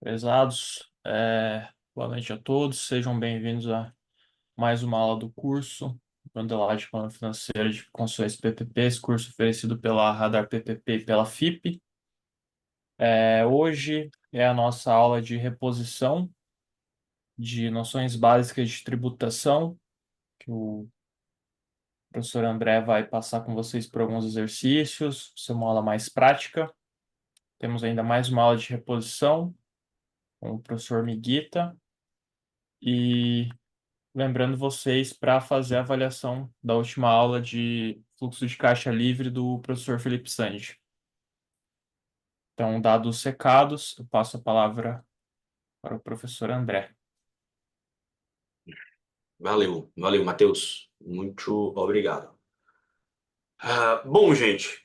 Prezados, boa noite a todos, sejam bem-vindos a mais uma aula do curso Bandelagem Econômica Financeira de Consulência PPP, esse curso oferecido pela Radar PPP e pela FIP. Hoje é a nossa aula de reposição de noções básicas de tributação, que o professor André vai passar com vocês por alguns exercícios, ser uma aula mais prática. Temos ainda mais uma aula de reposição com o professor Miguita. E lembrando vocês para fazer a avaliação da última aula de fluxo de caixa livre do professor Felipe Sandi. Então, dados os recados, eu passo a palavra para o professor André. Valeu, Matheus. Muito obrigado. Bom, gente,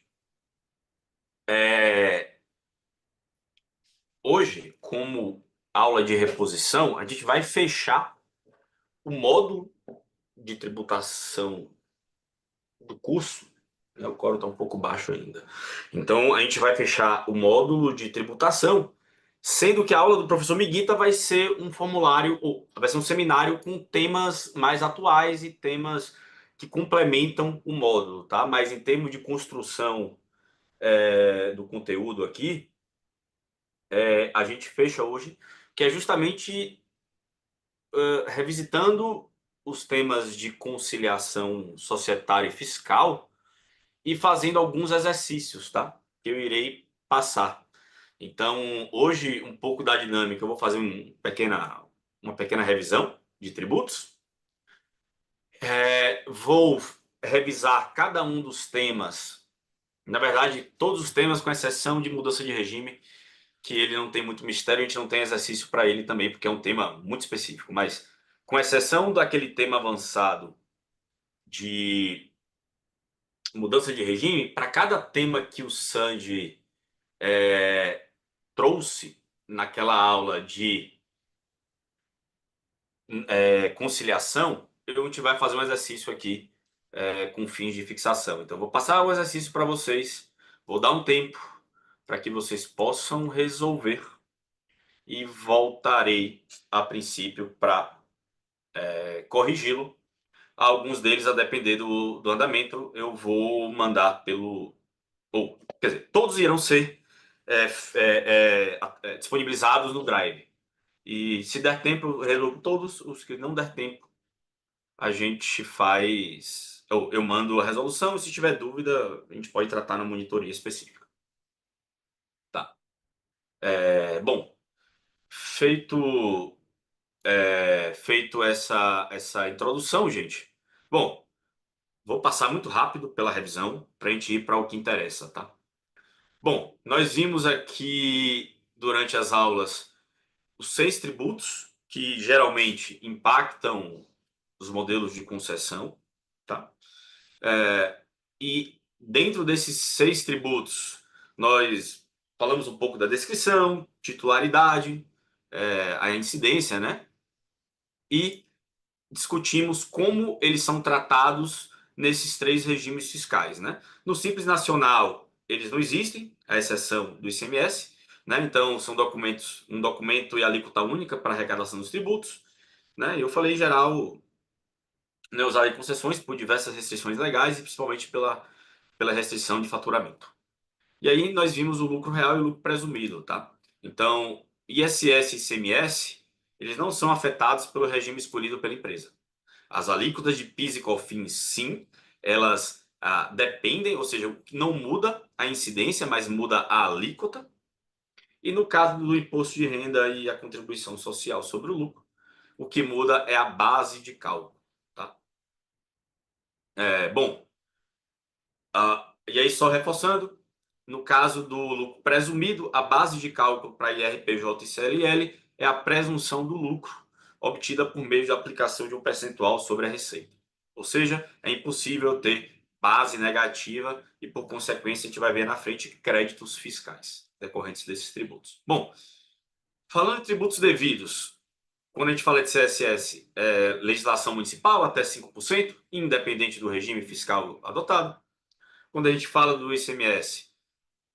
hoje, como aula de reposição, a gente vai fechar o módulo de tributação do curso. O coro está um pouco baixo ainda. Então, a gente vai fechar o módulo de tributação, sendo que a aula do professor Miguita vai ser um formulário, ou vai ser um seminário com temas mais atuais e temas que complementam o módulo, tá? Mas em termos de construção do conteúdo aqui, a gente fecha hoje, que é justamente revisitando os temas de conciliação societária e fiscal e fazendo alguns exercícios, tá? Que eu irei passar. Então, hoje, um pouco da dinâmica, eu vou fazer uma pequena revisão de tributos. Vou revisar cada um dos temas, na verdade, todos os temas, com exceção de mudança de regime, que ele não tem muito mistério, a gente não tem exercício para ele também, porque é um tema muito específico. Mas, com exceção daquele tema avançado de mudança de regime, para cada tema que o Sandy trouxe naquela aula de conciliação, a gente vai fazer um exercício aqui com fins de fixação. Então, vou passar o exercício para vocês, vou dar um tempo para que vocês possam resolver e voltarei, a princípio, para corrigi-lo. Alguns deles, a depender do andamento, eu vou mandar pelo... Ou, quer dizer, todos irão ser disponibilizados no Drive. E se der tempo, eu resolvo todos. Os que não der tempo, a gente faz... Eu mando a resolução e se tiver dúvida, a gente pode tratar na monitoria específica. Tá. Bom, feito essa introdução, gente. Bom, vou passar muito rápido pela revisão para a gente ir para o que interessa, tá? Bom, nós vimos aqui durante as aulas os 6 tributos que geralmente impactam os modelos de concessão, tá? E dentro desses 6 tributos, nós falamos um pouco da descrição, titularidade, a incidência, né? E discutimos como eles são tratados nesses 3 regimes fiscais, né? No Simples Nacional, eles não existem, à exceção do ICMS, né? Então, são documentos, um documento e alíquota única para arrecadação dos tributos, né? Eu falei em geral, usar concessões por diversas restrições legais e principalmente pela restrição de faturamento. E aí nós vimos o lucro real e o lucro presumido, tá? Então, ISS e ICMS, eles não são afetados pelo regime escolhido pela empresa. As alíquotas de PIS e COFINS, sim, elas dependem, ou seja, não muda a incidência, mas muda a alíquota. E no caso do imposto de renda e a contribuição social sobre o lucro, o que muda é a base de cálculo. Tá? Bom, e aí só reforçando, no caso do lucro presumido, a base de cálculo para IRPJ e CLL é a presunção do lucro obtida por meio de aplicação de um percentual sobre a receita. Ou seja, é impossível ter base negativa e, por consequência, a gente vai ver na frente créditos fiscais decorrentes desses tributos. Bom, falando de tributos devidos, quando a gente fala de CSS, legislação municipal até 5%, independente do regime fiscal adotado. Quando a gente fala do ICMS,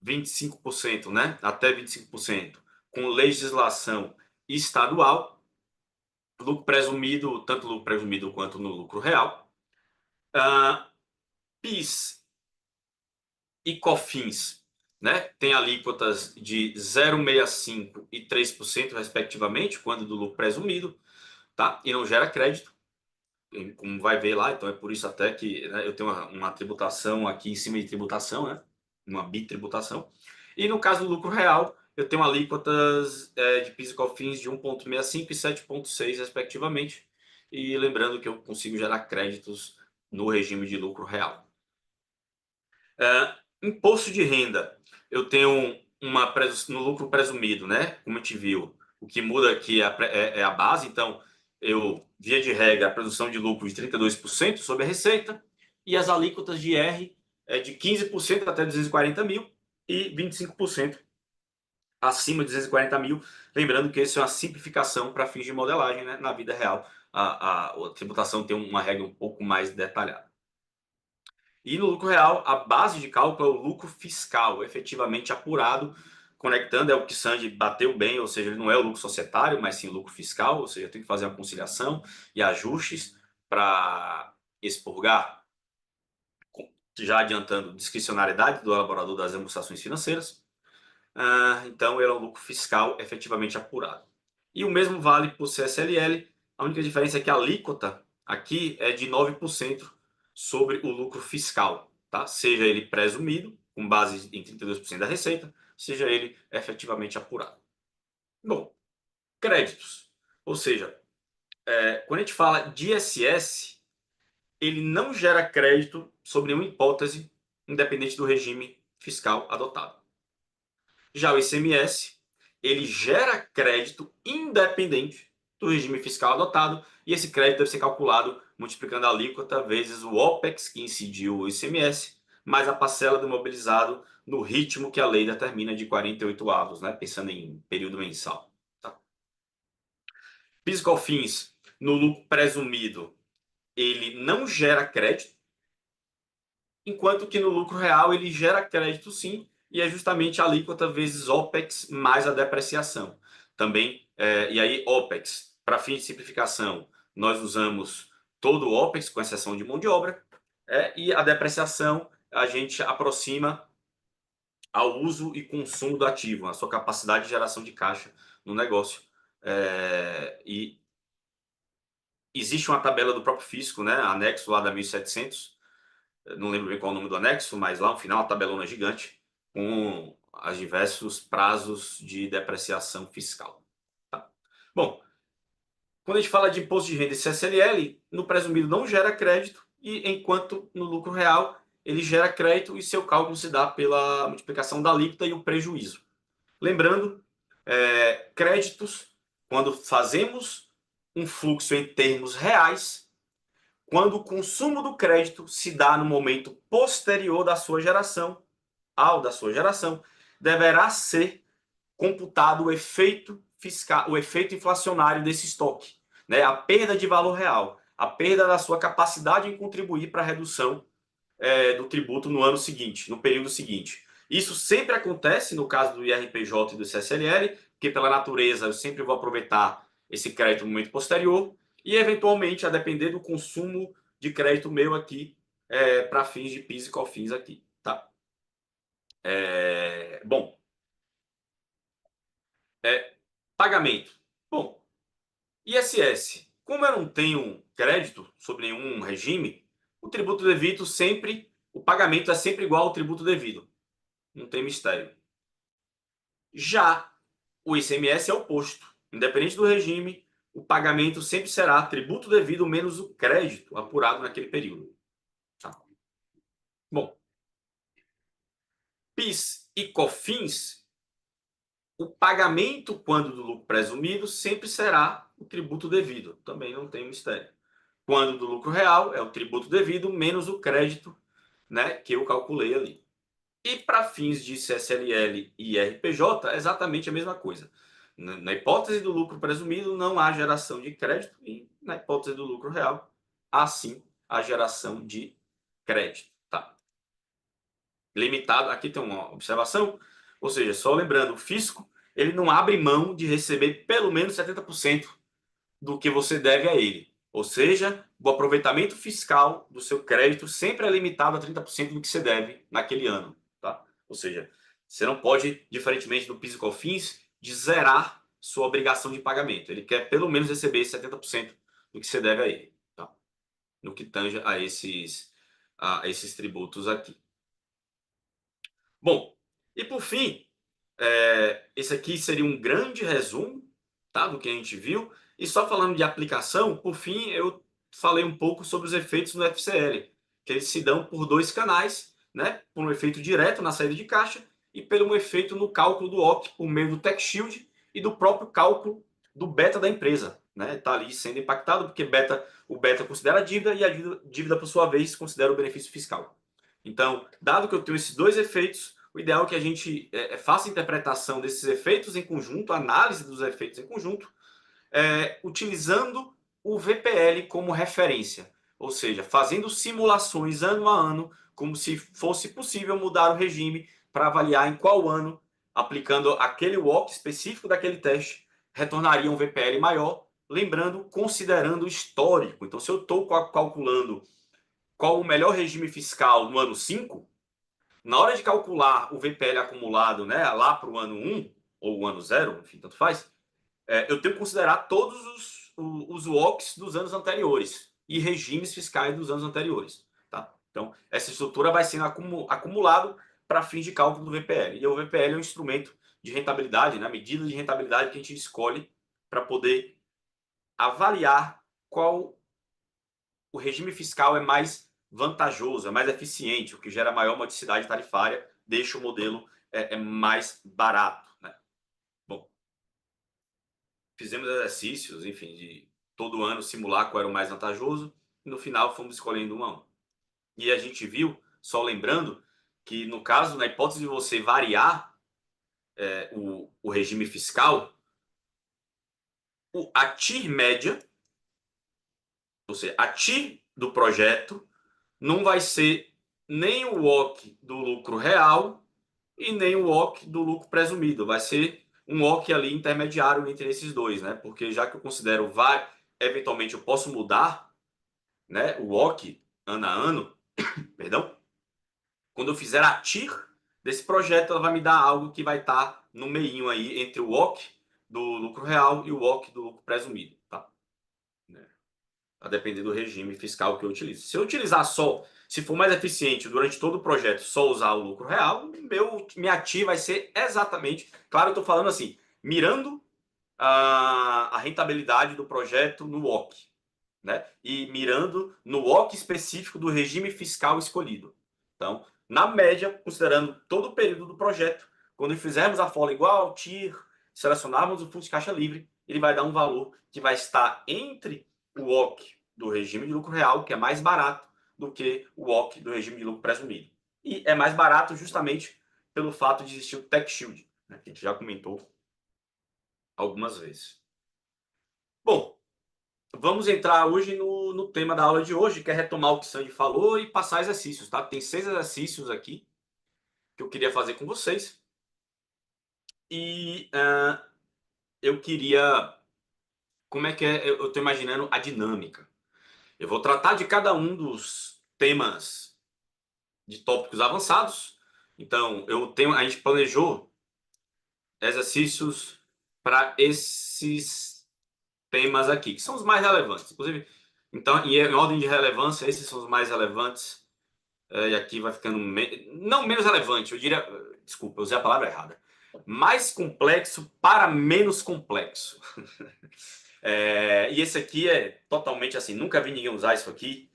25%, né? Até 25%, com legislação estadual, lucro presumido, tanto lucro presumido quanto no lucro real, PIS e COFINS, né, tem alíquotas de 0,65% e 3%, respectivamente, quando do lucro presumido, tá? E não gera crédito, como vai ver lá, então é por isso até que, né, eu tenho uma tributação aqui em cima de tributação, né, uma bitributação. E no caso do lucro real, eu tenho alíquotas de PIS e COFINS de 1,65% e 7,6%, respectivamente. E lembrando que eu consigo gerar créditos no regime de lucro real. Imposto de renda, eu tenho no lucro presumido, né? Como a gente viu, o que muda aqui é a base, então eu, via de regra, a presunção de lucro de 32% sobre a receita e as alíquotas de IR de 15% até 240 mil e 25% acima de 240 mil. Lembrando que isso é uma simplificação para fins de modelagem, né? Na vida real, a tributação tem uma regra um pouco mais detalhada. E no lucro real, a base de cálculo é o lucro fiscal, efetivamente apurado, conectando, é o que Sandy bateu bem, ou seja, ele não é o lucro societário, mas sim o lucro fiscal, ou seja, tem que fazer uma conciliação e ajustes para expurgar, já adiantando, discricionariedade do elaborador das demonstrações financeiras. Então, ele é um lucro fiscal efetivamente apurado. E o mesmo vale para o CSLL, a única diferença é que a alíquota aqui é de 9% sobre o lucro fiscal, tá? Seja ele presumido, com base em 32% da receita, seja ele efetivamente apurado. Bom, créditos. Ou seja, quando a gente fala de ISS, ele não gera crédito sob nenhuma hipótese, independente do regime fiscal adotado. Já o ICMS, ele gera crédito independente do regime fiscal adotado, e esse crédito deve ser calculado multiplicando a alíquota vezes o OPEX que incidiu o ICMS, mais a parcela do imobilizado no ritmo que a lei determina de 48 avos, né? Pensando em período mensal. Tá? PIS e COFINS, no lucro presumido, ele não gera crédito, enquanto que no lucro real ele gera crédito sim, e é justamente a alíquota vezes OPEX mais a depreciação. Também, e aí OPEX, para fim de simplificação, nós usamos todo o OPEX, com exceção de mão de obra, e a depreciação a gente aproxima ao uso e consumo do ativo, a sua capacidade de geração de caixa no negócio. E existe uma tabela do próprio fisco, né, anexo lá da 1700, não lembro bem qual é o nome do anexo, mas lá no final uma tabelona gigante com os diversos prazos de depreciação fiscal. Tá? Bom, quando a gente fala de imposto de renda e CSLL, no presumido não gera crédito, e enquanto no lucro real ele gera crédito e seu cálculo se dá pela multiplicação da alíquota e o prejuízo. Lembrando, créditos, quando fazemos um fluxo em termos reais, quando o consumo do crédito se dá no momento posterior da sua geração, deverá ser computado o efeito fiscal, o efeito inflacionário desse estoque, né? A perda de valor real, a perda da sua capacidade em contribuir para a redução do tributo no ano seguinte, no período seguinte. Isso sempre acontece no caso do IRPJ e do CSLL, porque pela natureza eu sempre vou aproveitar esse crédito no momento posterior e eventualmente, a depender do consumo de crédito meu aqui, para fins de PIS e COFINS aqui, tá? Bom, pagamento. Bom, ISS. Como eu não tenho crédito sobre nenhum regime, o tributo devido sempre, o pagamento é sempre igual ao tributo devido. Não tem mistério. Já o ICMS é o oposto. Independente do regime, o pagamento sempre será tributo devido menos o crédito apurado naquele período. Tá? Bom, PIS e COFINS, o pagamento quando do lucro presumido sempre será o tributo devido. Também não tem mistério. Quando do lucro real é o tributo devido menos o crédito, né, que eu calculei ali. E para fins de CSLL e RPJ, é exatamente a mesma coisa. Na hipótese do lucro presumido, não há geração de crédito, e na hipótese do lucro real, há sim a geração de crédito. Tá? Limitado, aqui tem uma observação, ou seja, só lembrando, o fisco ele não abre mão de receber pelo menos 70% do que você deve a ele. Ou seja, o aproveitamento fiscal do seu crédito sempre é limitado a 30% do que você deve naquele ano. Tá? Ou seja, você não pode, diferentemente do PIS e COFINS, de zerar sua obrigação de pagamento. Ele quer pelo menos receber 70% do que você deve a ele. Tá? No que tange a esses tributos aqui. Bom, e por fim, esse aqui seria um grande resumo, tá, do que a gente viu. E só falando de aplicação, por fim, eu falei um pouco sobre os efeitos no FCL, que eles se dão por dois canais, né? Por um efeito direto na saída de caixa e por um efeito no cálculo do OC por meio do tax shield e do próprio cálculo do beta da empresa. Né? Está ali sendo impactado porque o beta considera a dívida e a dívida, por sua vez, considera o benefício fiscal. Então, dado que eu tenho esses dois efeitos, o ideal é que a gente faça a interpretação desses efeitos em conjunto, análise dos efeitos em conjunto, utilizando o VPL como referência, ou seja, fazendo simulações ano a ano, como se fosse possível mudar o regime para avaliar em qual ano, aplicando aquele WOC específico daquele teste, retornaria um VPL maior, lembrando, considerando o histórico. Então, se eu estou calculando qual o melhor regime fiscal no ano 5, na hora de calcular o VPL acumulado, né, lá para o ano 1 ou o ano 0, enfim, tanto faz, eu tenho que considerar todos os WOCs dos anos anteriores e regimes fiscais dos anos anteriores. Tá? Então, essa estrutura vai sendo acumulado para fins de cálculo do VPL. E o VPL é um instrumento de rentabilidade, né, medida de rentabilidade que a gente escolhe para poder avaliar qual o regime fiscal é mais vantajoso, é mais eficiente, o que gera maior modicidade tarifária, deixa o modelo mais barato. Né? Bom, fizemos exercícios, enfim, de todo ano simular qual era o mais vantajoso, e no final fomos escolhendo um a um. E a gente viu, só lembrando, que no caso, na hipótese de você variar o regime fiscal, a TIR média, ou seja, a TIR do projeto, não vai ser nem o WOC do lucro real e nem o WOC do lucro presumido. Vai ser um WOC ali intermediário entre esses dois, né? Porque já que eu considero eventualmente eu posso mudar, né, o WOC ano a ano, perdão, quando eu fizer a TIR desse projeto, ela vai me dar algo que vai estar no meio aí entre o WOC do lucro real e o WOC do lucro presumido, tá? A depender do regime fiscal que eu utilizo. Se eu utilizar só, se for mais eficiente durante todo o projeto, só usar o lucro real, minha TI vai ser exatamente, claro, eu estou falando assim, mirando a rentabilidade do projeto no WOC, né? E mirando no WOC específico do regime fiscal escolhido. Então, na média, considerando todo o período do projeto, quando fizermos a folha igual, TIR, selecionarmos o fluxo de caixa livre, ele vai dar um valor que vai estar entre o WOC do regime de lucro real, que é mais barato do que o WOC do regime de lucro presumido. E é mais barato justamente pelo fato de existir o tax shield, né, que a gente já comentou algumas vezes. Bom, vamos entrar hoje no tema da aula de hoje, que é retomar o que o Sandy falou e passar exercícios, tá? Tem 6 exercícios aqui que eu queria fazer com vocês. E eu queria... Como é que é? Eu estou imaginando a dinâmica. Eu vou tratar de cada um dos temas de tópicos avançados. Então, a gente planejou exercícios para esses temas aqui, que são os mais relevantes. Inclusive, então, em ordem de relevância, esses são os mais relevantes. E aqui vai ficando não menos relevante, eu diria, desculpa, eu usei a palavra errada. Mais complexo para menos complexo. E esse aqui é totalmente assim, nunca vi ninguém usar isso aqui.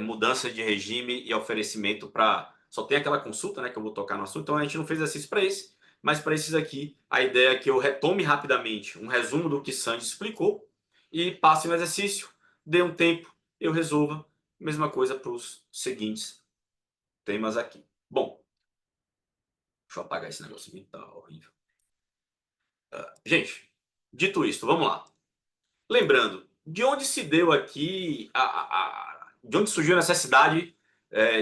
Mudança de regime e oferecimento para. Só tem aquela consulta, né, que eu vou tocar no assunto, então a gente não fez exercício para esse, mas para esses aqui, a ideia é que eu retome rapidamente um resumo do que Sandy explicou e passe no exercício, dê um tempo, eu resolva. Mesma coisa para os seguintes temas aqui. Bom, deixa eu apagar esse negócio aqui, tá horrível. Gente, dito isto, vamos lá. Lembrando, de onde se deu aqui, de onde surgiu a necessidade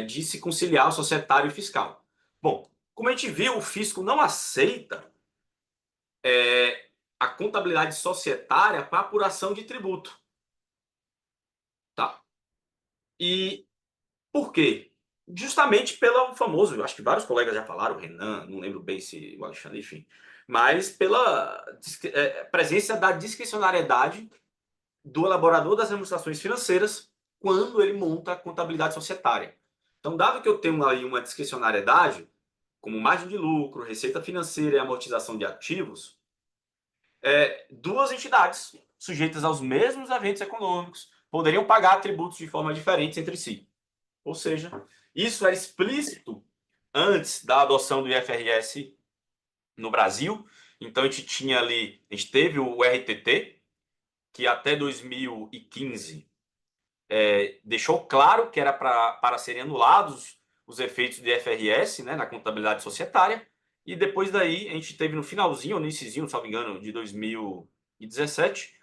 de se conciliar o societário e fiscal? Bom, como a gente viu, o fisco não aceita a contabilidade societária para apuração de tributo. Tá? E por quê? Justamente pelo famoso, eu acho que vários colegas já falaram, o Renan, não lembro bem se o Alexandre, enfim, mas pela presença da discricionariedade do elaborador das demonstrações financeiras quando ele monta a contabilidade societária. Então, dado que eu tenho aí uma discricionariedade, como margem de lucro, receita financeira e amortização de ativos, duas entidades sujeitas aos mesmos eventos econômicos poderiam pagar tributos de forma diferente entre si. Ou seja, isso é explícito antes da adoção do IFRS no Brasil. Então a gente tinha ali, a gente teve o RTT, que até 2015 deixou claro que era para serem anulados os efeitos do IFRS, né, na contabilidade societária. E depois daí a gente teve no finalzinho, ou no iníciozinho, se não me engano, de 2017,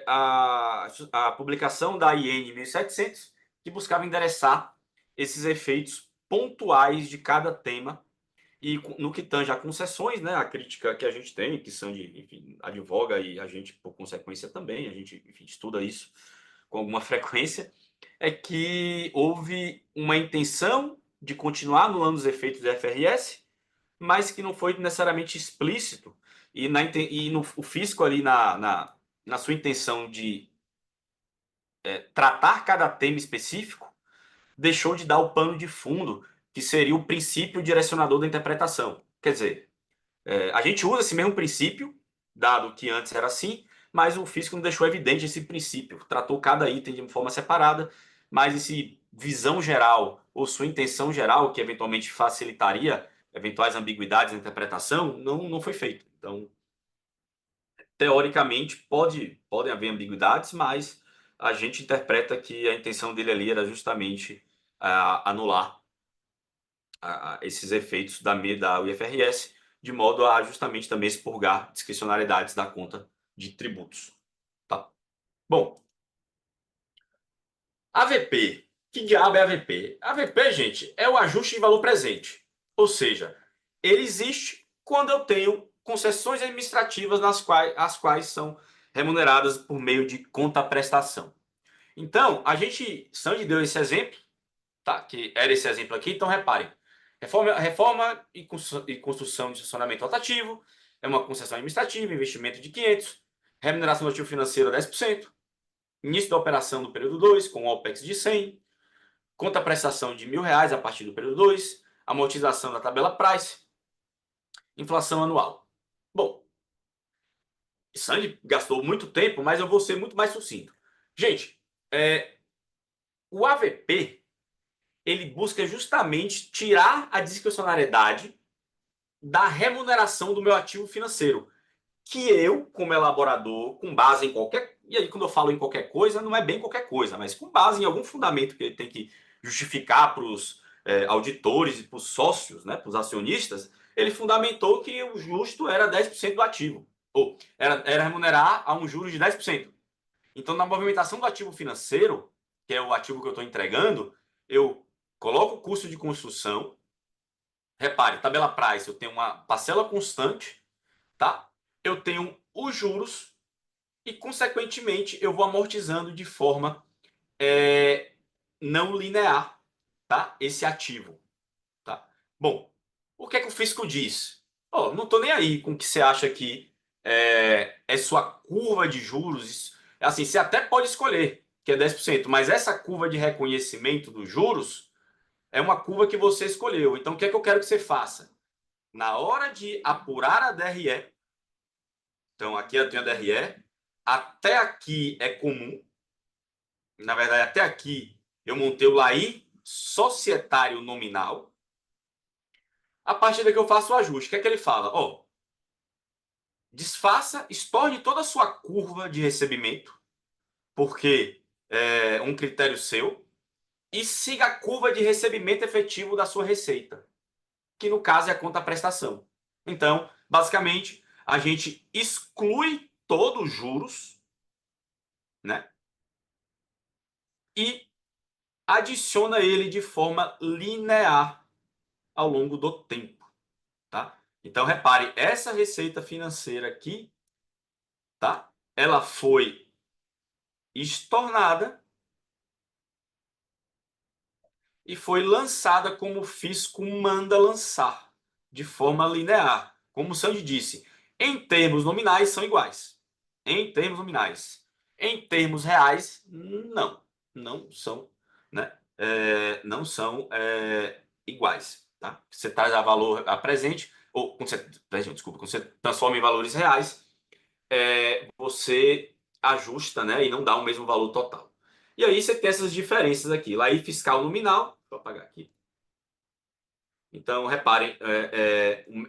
a publicação da IN 1700, que buscava endereçar esses efeitos pontuais de cada tema e no que tange a concessões, né, a crítica que a gente tem, que são de, enfim, advoga e a gente, por consequência, também, a gente, enfim, estuda isso com alguma frequência, é que houve uma intenção de continuar anulando os efeitos do FRS, mas que não foi necessariamente explícito, o fisco ali na sua intenção de tratar cada tema específico, deixou de dar o pano de fundo, que seria o princípio direcionador da interpretação. Quer dizer, a gente usa esse mesmo princípio, dado que antes era assim, mas o físico não deixou evidente esse princípio. Tratou cada item de forma separada, mas esse visão geral ou sua intenção geral, que eventualmente facilitaria eventuais ambiguidades na interpretação, não foi feito. Então, teoricamente, podem haver ambiguidades, mas a gente interpreta que a intenção dele ali era justamente anular esses efeitos da UFRS, de modo a justamente também expurgar discricionariedades da conta de tributos. Tá? Bom, AVP. Que diabo é AVP? AVP, gente, é o ajuste de valor presente. Ou seja, ele existe quando eu tenho concessões administrativas as quais são remuneradas por meio de conta-prestação. Então, Sandy deu esse exemplo, tá? Que era esse exemplo aqui, então reparem. Reforma e construção de estacionamento rotativo, é uma concessão administrativa, investimento de 500, remuneração do ativo financeiro a 10%, início da operação do período 2 com OPEX de 100, conta prestação de R$ 1.000 a partir do período 2, amortização da tabela price, inflação anual. Bom, Sandy gastou muito tempo, mas eu vou ser muito mais sucinto. Gente, o AVP ele busca justamente tirar a discricionariedade da remuneração do meu ativo financeiro, que eu, como elaborador, com base em qualquer... E aí, quando eu falo em qualquer coisa, não é bem qualquer coisa, mas com base em algum fundamento que ele tem que justificar para os auditores e para os sócios, né, para os acionistas, ele fundamentou que o justo era 10% do ativo, ou era remunerar a um juros de 10%. Então, na movimentação do ativo financeiro, que é o ativo que eu estou entregando, eu coloco o custo de construção. Repare, tabela price, eu tenho uma parcela constante, tá? Eu tenho os juros e, consequentemente, eu vou amortizando de forma não linear, tá? Esse ativo, tá? Bom, o que é que o fisco diz? Oh, não estou nem aí com o que você acha que é sua curva de juros. Assim, você até pode escolher que é 10%, mas essa curva de reconhecimento dos juros é uma curva que você escolheu. Então, o que é que eu quero que você faça? Na hora de apurar a DRE, então aqui eu tenho a DRE, até aqui é comum, na verdade até aqui eu montei o LAI societário nominal, a partir daqui eu faço o ajuste. O que é que ele fala? Oh, desfaça, estorne toda a sua curva de recebimento, porque é um critério seu, e siga a curva de recebimento efetivo da sua receita, que no caso é a conta prestação. Então, basicamente, a gente exclui todos os juros, né? E adiciona ele de forma linear ao longo do tempo, tá? Então, repare, essa receita financeira aqui, tá? Ela foi estornada e foi lançada como o fisco manda lançar, de forma linear. Como o Sandy disse, em termos nominais são iguais. Em termos nominais. Em termos reais, não. Não são, né? Não são iguais. Tá? Você traz a valor a presente, ou quando você, desculpa, quando você transforma em valores reais, você ajusta, né, e não dá o mesmo valor total. E aí você tem essas diferenças aqui. Laí fiscal nominal, vou apagar aqui. Então, reparem,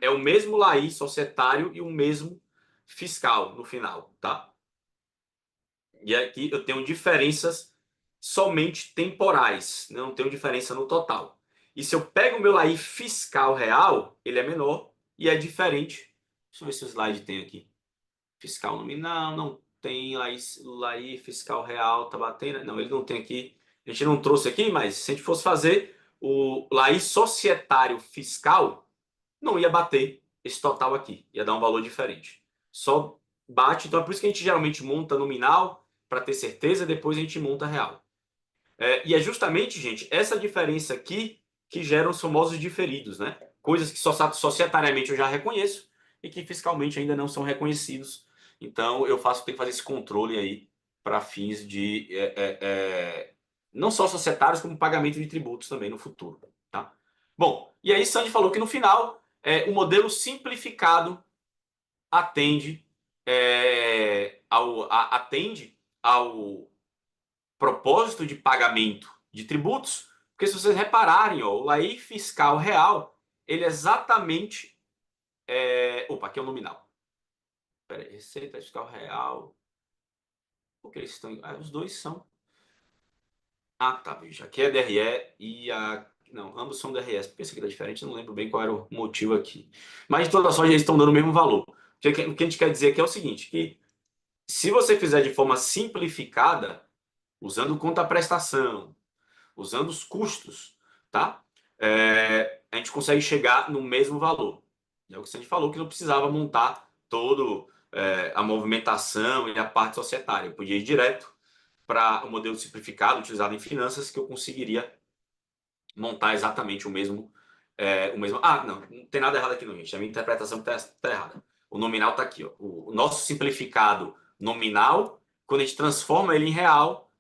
é o mesmo Laí societário e o mesmo fiscal no final, tá? E aqui eu tenho diferenças somente temporais, não tenho diferença no total. E se eu pego o meu Laí fiscal real, ele é menor e é diferente. Deixa eu ver se o slide tem aqui. Fiscal nominal, não tem. Laí fiscal real, tá batendo. Não, ele não tem aqui. A gente não trouxe aqui, mas se a gente fosse fazer o Laí societário fiscal, não ia bater esse total aqui. Ia dar um valor diferente. Só bate. Então é por isso que a gente geralmente monta nominal para ter certeza, depois a gente monta real. E é justamente, gente, essa diferença aqui que gera os famosos diferidos, né? Coisas que societariamente eu já reconheço e que fiscalmente ainda não são reconhecidos. Então eu tenho que fazer esse controle aí para fins de não só societários, como pagamento de tributos também no futuro, tá? Bom, e aí Sandy falou que no final o modelo simplificado atende ao propósito de pagamento de tributos, porque se vocês repararem, ó, o Laí fiscal real, ele é exatamente. Opa, aqui é o nominal. Peraí, Receita Fiscal Real. Porque eles estão. Os dois são. Ah, tá, veja. Aqui é DRE e a. Não, ambos são DRS. Porque esse aqui tá diferente, não lembro bem qual era o motivo aqui. Mas de toda sorte, eles estão dando o mesmo valor. O que a gente quer dizer aqui é o seguinte: que se você fizer de forma simplificada, usando conta-prestação, usando os custos, tá? A gente consegue chegar no mesmo valor. É o que a gente falou que não precisava montar todo a movimentação e a parte societária. Eu podia ir direto para o modelo simplificado utilizado em finanças que eu conseguiria montar exatamente o mesmo. Ah, não tem nada errado aqui não, gente. A minha interpretação está errada. O nominal está aqui. Ó. O nosso simplificado nominal, quando a gente transforma ele em real,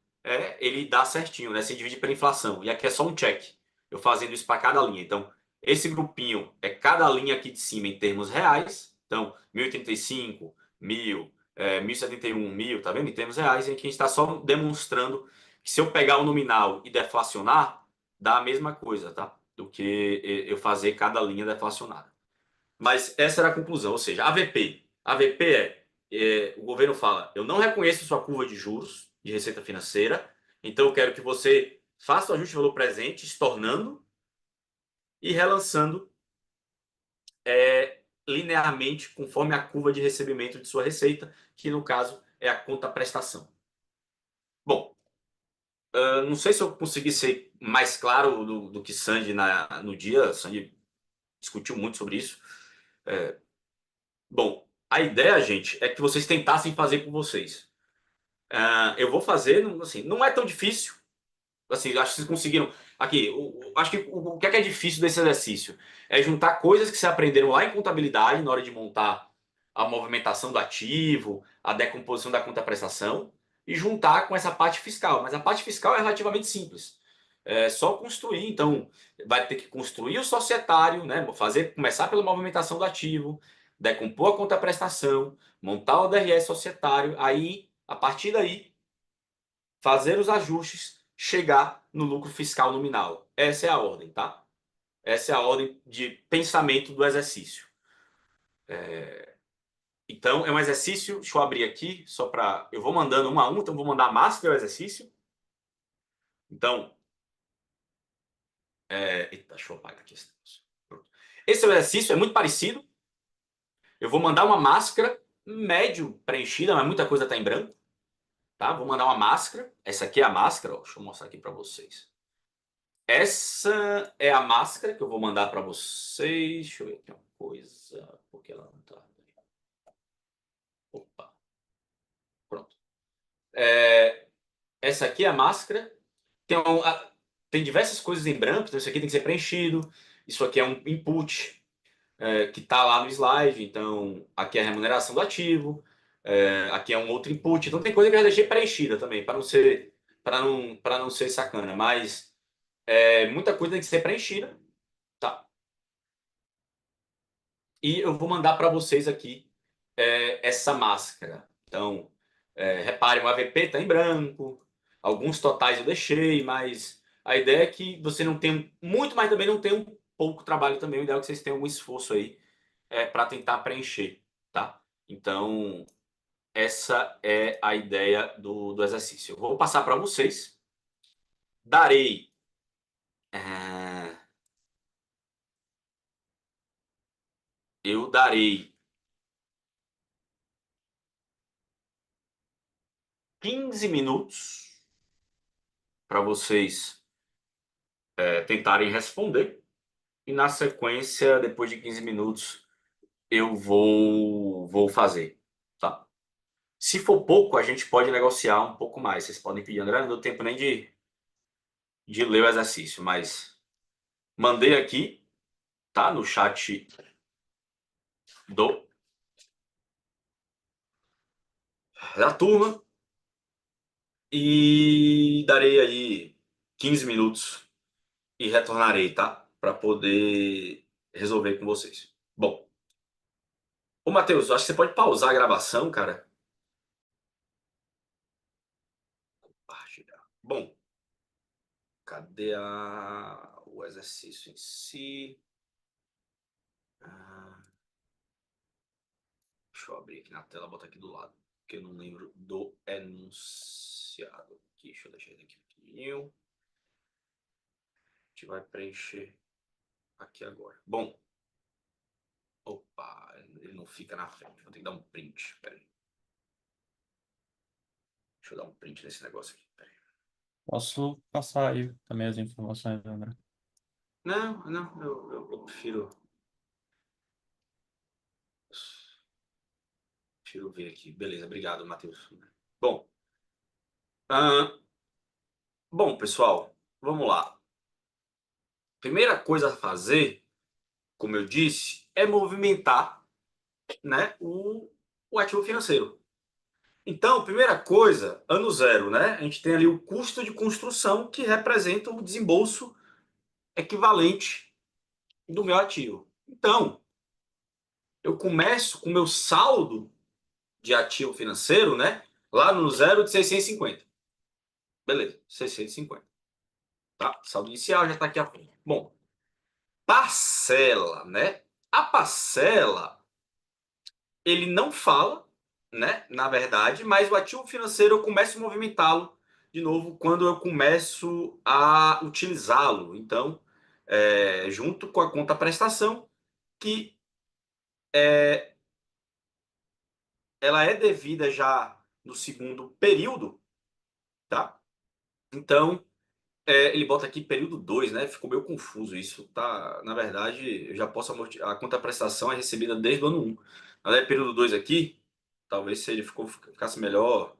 ele dá certinho, né? Se divide pela inflação. E aqui é só um check. Eu fazendo isso para cada linha. Então, esse grupinho é cada linha aqui de cima em termos reais. Então, 1.035, 1.000, 1.071, 1.000, tá vendo? Em termos reais. E aqui a gente está só demonstrando que se eu pegar o nominal e deflacionar, dá a mesma coisa, tá? Do que eu fazer cada linha deflacionada. Mas essa era a conclusão, ou seja, AVP. AVP o governo fala, eu não reconheço sua curva de juros de receita financeira, então eu quero que você faça o ajuste de valor presente, estornando e relançando linearmente conforme a curva de recebimento de sua receita, que no caso é a conta prestação. Bom, não sei se eu consegui ser mais claro do que Sandy no dia. Sandy discutiu muito sobre isso. Bom, a ideia, gente, é que vocês tentassem fazer com vocês. Eu vou fazer, assim, não é tão difícil. Assim, acho que vocês conseguiram. Aqui, acho que o que é difícil desse exercício? É juntar coisas que vocês aprenderam lá em contabilidade, na hora de montar a movimentação do ativo, a decomposição da conta prestação, e juntar com essa parte fiscal. Mas a parte fiscal é relativamente simples. É só construir, então, vai ter que construir o societário, né? Começar pela movimentação do ativo, decompor a conta prestação, montar o DRS societário, aí, a partir daí, fazer os ajustes, chegar no lucro fiscal nominal. Essa é a ordem, tá? Essa é a ordem de pensamento do exercício. Então, é um exercício, deixa eu abrir aqui, só para. Eu vou mandando um a um, então vou mandar a máscara do exercício. Então, eita, deixa eu apagar aqui esse negócio. Esse exercício é muito parecido. Eu vou mandar uma máscara médio preenchida, mas muita coisa está em branco. Tá? Vou mandar uma máscara. Essa aqui é a máscara. Ó. Deixa eu mostrar aqui para vocês. Essa é a máscara que eu vou mandar para vocês. Deixa eu ver aqui. Ó. coisa, porque ela não tá. Opa, pronto. Essa aqui é a máscara. Tem diversas coisas em branco, então isso aqui tem que ser preenchido. Isso aqui é um input que está lá no slide. Então, aqui é a remuneração do ativo. Aqui é um outro input. Então, tem coisa que eu já deixei preenchida também, para não ser sacana. Mas muita coisa tem que ser preenchida, tá? E eu vou mandar para vocês aqui essa máscara. Então, reparem, o AVP está em branco. Alguns totais eu deixei, mas a ideia é que você não tenha muito, mas também não tenha um pouco trabalho também. O ideal é que vocês tenham algum esforço aí para tentar preencher, tá? Então, essa é a ideia do exercício. Eu vou passar para vocês. Darei. Eu darei 15 minutos para vocês tentarem responder. E na sequência, depois de 15 minutos, eu vou fazer, tá? Se for pouco, a gente pode negociar um pouco mais. Vocês podem pedir, André, não deu tempo nem de ler o exercício, mas mandei aqui, tá? No chat do, da turma e darei aí 15 minutos e retornarei, tá? Para poder resolver com vocês. Bom, ô Matheus, acho que você pode pausar a gravação, cara. Compartilhar. Bom, cadê o exercício em si? Deixa eu abrir aqui na tela, botar aqui do lado, porque eu não lembro do enunciado. Aqui, deixa eu deixar ele aqui pequenininho. A gente vai preencher aqui agora. Bom, opa, ele não fica na frente. Vou ter que dar um print. Pera aí. Deixa eu dar um print nesse negócio aqui. Pera aí. Posso passar aí também as informações, André? Não, não, eu prefiro ver aqui. Beleza, obrigado, Matheus. Bom, ah, bom, pessoal, vamos lá. Primeira coisa a fazer, como eu disse, é movimentar, né, o ativo financeiro. Então, primeira coisa, ano zero, né? A gente tem ali o custo de construção que representa o desembolso equivalente do meu ativo. Então, eu começo com o meu saldo de ativo financeiro, né? Lá no zero de 650. Beleza, 650. Tá? Saldo inicial já está aqui à frente. Bom, parcela, né? A parcela, ele não fala, né? Na verdade, mas o ativo financeiro eu começo a movimentá-lo de novo quando eu começo a utilizá-lo. Então, junto com a conta prestação, que ela é devida já no segundo período, tá? Então, ele bota aqui período 2, né? Ficou meio confuso isso, tá? Na verdade, eu já posso amortizar. A conta prestação é recebida desde o ano 1. Mas período 2 aqui, talvez se ele ficasse melhor.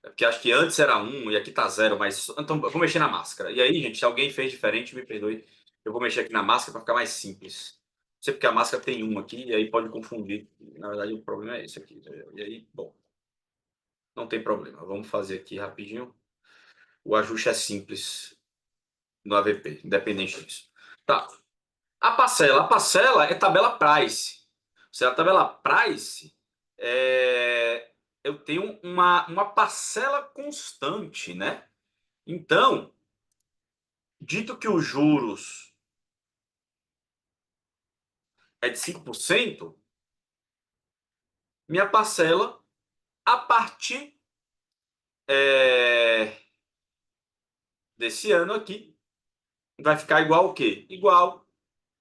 Porque acho que antes era 1 e aqui tá 0, mas. Então, eu vou mexer na máscara. E aí, gente, se alguém fez diferente, me perdoe. Eu vou mexer aqui na máscara para ficar mais simples. Não sei porque a máscara tem 1 aqui, e aí pode confundir. Na verdade, o problema é esse aqui. E aí, bom, não tem problema. Vamos fazer aqui rapidinho. O ajuste é simples no AVP, independente disso. Tá. A parcela é tabela price. Se a tabela price, eu tenho uma parcela constante, né? Então, dito que os juros é de 5%, minha parcela, a partir desse ano aqui, vai ficar igual o quê? Igual,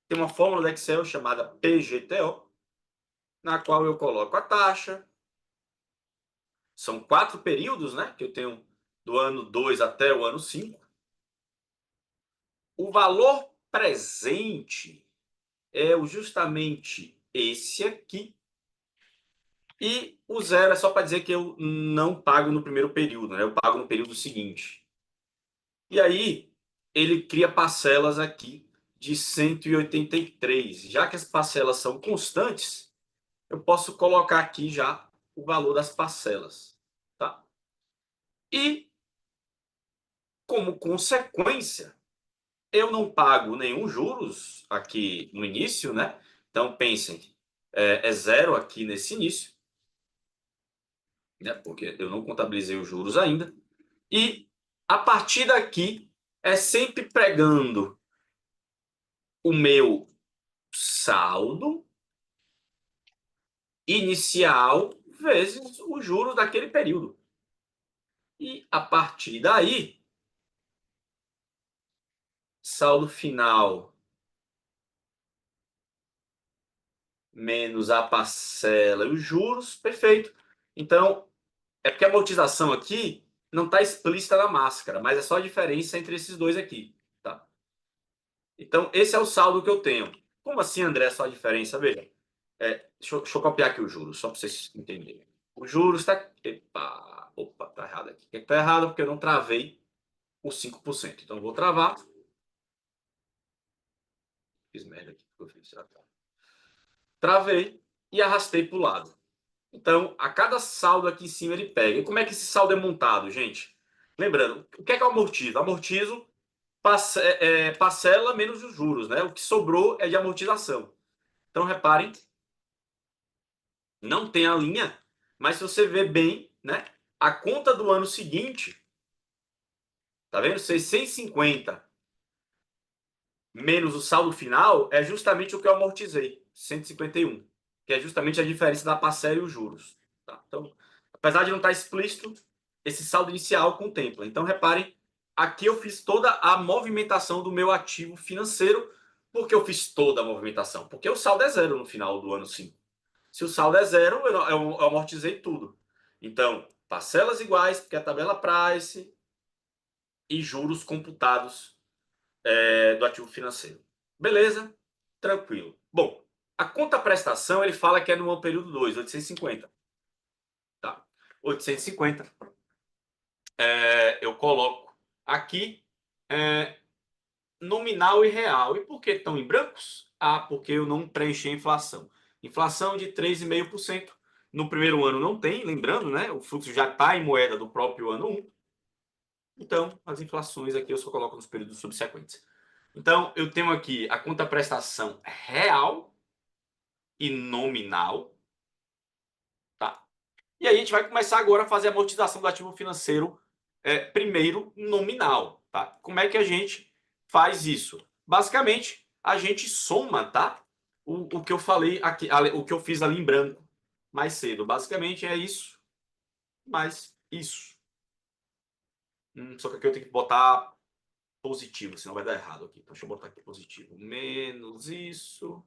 tem uma fórmula do Excel chamada PGTO, na qual eu coloco a taxa. São 4 períodos, né? Que eu tenho do ano 2 até o ano 5. O valor presente é justamente esse aqui. E o 0 é só para dizer que eu não pago no primeiro período, né? Eu pago no período seguinte. E aí, ele cria parcelas aqui de 183. Já que as parcelas são constantes, eu posso colocar aqui já o valor das parcelas. Tá? E, como consequência, eu não pago nenhum juros aqui no início, né? Então, pensem, é zero aqui nesse início, né? Porque eu não contabilizei os juros ainda. E, a partir daqui, é sempre pregando o meu saldo inicial vezes os juros daquele período. E a partir daí, saldo final menos a parcela e os juros, perfeito. Então, é porque a amortização aqui não está explícita na máscara, mas é só a diferença entre esses dois aqui. Tá? Então, esse é o saldo que eu tenho. Como assim, André, só a diferença? Veja, deixa eu copiar aqui os juros, só para vocês entenderem. Os juros está... Opa, tá errado aqui. Por que está errado? Porque eu não travei os 5%. Então, eu vou travar. Fiz merda aqui. Eu fiz, travei e arrastei para o lado. Então, a cada saldo aqui em cima ele pega. E como é que esse saldo é montado, gente? Lembrando, o que é eu amortizo? Amortizo parcela menos os juros, né? O que sobrou é de amortização. Então, reparem, não tem a linha, mas se você ver bem, né? A conta do ano seguinte, tá vendo? 650 menos o saldo final é justamente o que eu amortizei, 151, que é justamente a diferença da parcela e os juros. Tá? Então, apesar de não estar explícito, esse saldo inicial contempla. Então, reparem, aqui eu fiz toda a movimentação do meu ativo financeiro. Por que eu fiz toda a movimentação? Porque o saldo é zero no final do ano 5. Se o saldo é zero, eu amortizei tudo. Então, parcelas iguais, porque é a tabela price, e juros computados do ativo financeiro. Beleza? Tranquilo. Bom, a conta prestação ele fala que é no período 2, 850. Tá. 850. Eu coloco aqui nominal e real. E por que estão em brancos? Porque eu não preenchi a inflação. Inflação de 3,5%. No primeiro ano não tem, lembrando, né? O fluxo já está em moeda do próprio ano 1. Então, as inflações aqui eu só coloco nos períodos subsequentes. Então, eu tenho aqui a conta prestação real e nominal. Tá? E aí a gente vai começar agora a fazer a amortização do ativo financeiro primeiro nominal. Tá? Como é que a gente faz isso? Basicamente, a gente soma, tá? O que eu falei aqui, o que eu fiz ali em branco mais cedo. Basicamente é isso mais isso. Só que aqui eu tenho que botar positivo, senão vai dar errado aqui. Então, deixa eu botar aqui positivo. Menos isso.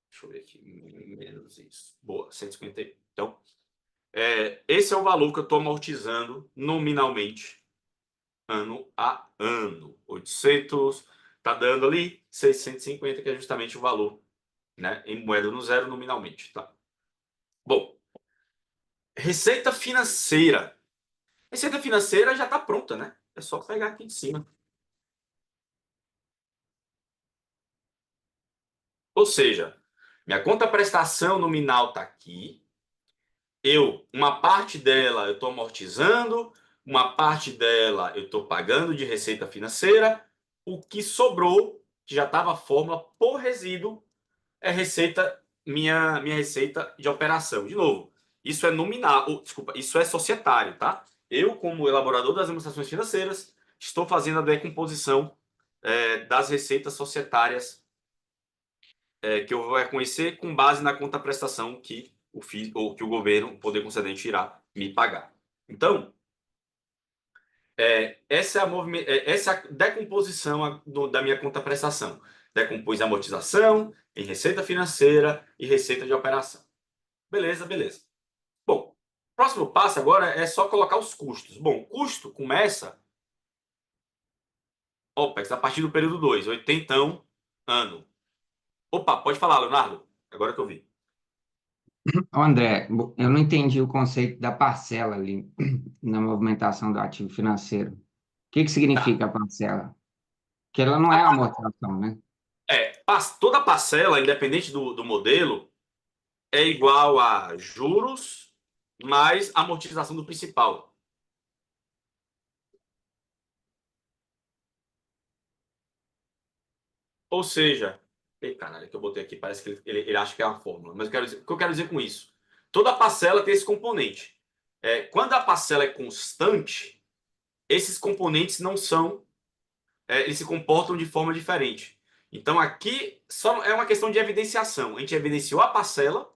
Deixa eu ver aqui. Menos isso. Boa, 151. Então, esse é o valor que eu estou amortizando nominalmente, ano a ano. 800, tá dando ali 650, que é justamente o valor, né, em moeda no zero nominalmente. Tá? Bom, receita financeira. Receita financeira já está pronta, né? É só pegar aqui em cima. Ou seja, minha conta prestação nominal está aqui. Uma parte dela eu estou amortizando, uma parte dela eu estou pagando de receita financeira. O que sobrou, que já estava a fórmula por resíduo, é minha receita de operação. De novo, isso é nominal, desculpa, isso é societário, tá? Eu, como elaborador das demonstrações financeiras, estou fazendo a decomposição das receitas societárias que eu vou reconhecer com base na conta prestação que o FII, ou que o governo, o poder concedente, irá me pagar. Então, essa é a decomposição da minha conta prestação. Decompus a amortização em receita financeira e receita de operação. Beleza, beleza. Bom, próximo passo agora é só colocar os custos. Bom, custo começa OPEX, a partir do período 2, 80 ano. Opa, pode falar, Leonardo. Agora que eu vi. Ô, André, eu não entendi o conceito da parcela ali na movimentação do ativo financeiro. O que que Tá. significa a parcela? Que ela não A é pa- amortização, né? toda parcela, independente do modelo, é igual a juros mais amortização do principal. Ou seja, ei, caralho, que eu botei aqui, parece que ele acha que é uma fórmula. Mas o que eu quero dizer com isso? Toda parcela tem esse componente. Quando a parcela é constante, esses componentes não são, eles se comportam de forma diferente. Então aqui só é uma questão de evidenciação. A gente evidenciou a parcela,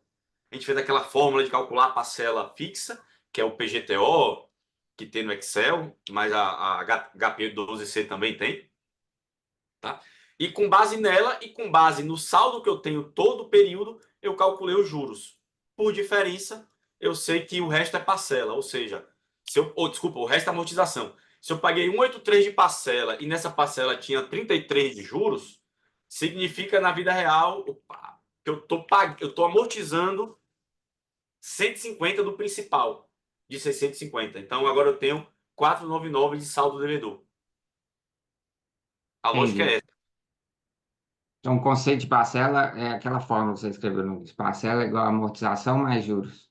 a gente fez aquela fórmula de calcular a parcela fixa, que é o PGTO, que tem no Excel, mas a HP12C também tem. Tá? E com base nela e com base no saldo que eu tenho todo o período, eu calculei os juros. Por diferença, eu sei que o resto é parcela, ou seja, desculpa, o resto é amortização. Se eu paguei 183 de parcela e nessa parcela tinha 33 de juros, significa na vida real, opa, que eu tô amortizando 150 do principal de 650. Então agora eu tenho 499 de saldo devedor. A lógica Entendi. é essa. Então, o conceito de parcela é aquela fórmula que você escreveu no início. Parcela é igual a amortização mais juros.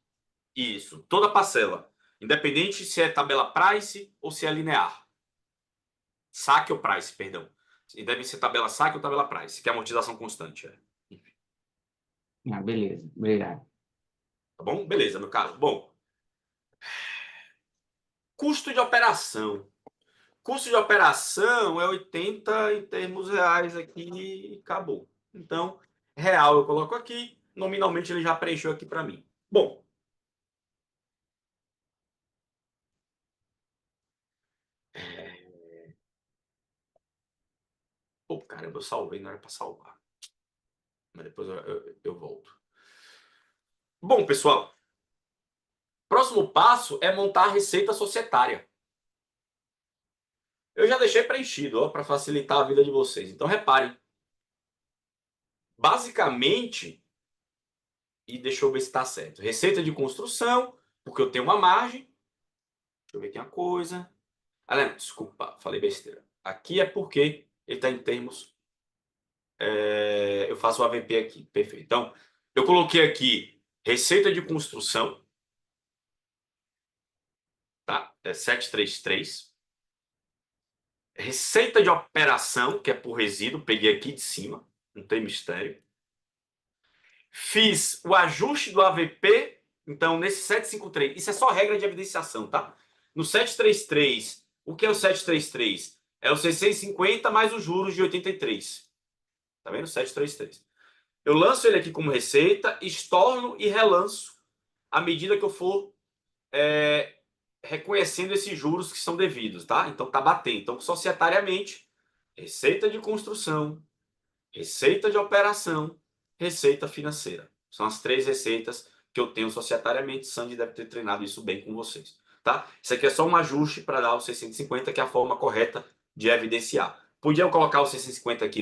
Isso, toda parcela. Independente se é tabela price ou se é linear. Saque ou price, perdão. E deve ser tabela saque ou tabela price, que é amortização constante. Enfim, Ah, beleza. Obrigado. tá bom? Beleza, meu caro. Bom, custo de operação. Custo de operação é 80 em termos reais aqui e acabou. Então, real eu coloco aqui, nominalmente ele já preencheu aqui para mim. Bom, pô, caramba, eu salvei, não era para salvar. Mas depois eu volto. Bom, pessoal, próximo passo é montar a receita societária. Eu já deixei preenchido, para facilitar a vida de vocês. Então reparem, basicamente, e deixa eu ver se está certo. Receita de construção, porque eu tenho uma margem. Deixa eu ver aqui uma coisa. Ah, não, desculpa, falei besteira. Aqui é porque ele está em termos. Eu faço o AVP aqui, perfeito. Então, eu coloquei aqui receita de construção, tá? É 733. Receita de operação, que é por resíduo, peguei aqui de cima, não tem mistério. Fiz o ajuste do AVP, então nesse 753, isso é só regra de evidenciação, tá? No 733, o que é o 733? É o 650 mais os juros de 83. Tá vendo? 733. Eu lanço ele aqui como receita, estorno e relanço à medida que eu for reconhecendo esses juros que são devidos, tá? Então tá batendo. Então, societariamente, receita de construção, receita de operação, receita financeira. São as três receitas que eu tenho societariamente. Sandy deve ter treinado isso bem com vocês. Tá? Isso aqui é só um ajuste para dar o 650, que é a forma correta de evidenciar. Podia eu colocar o 650 aqui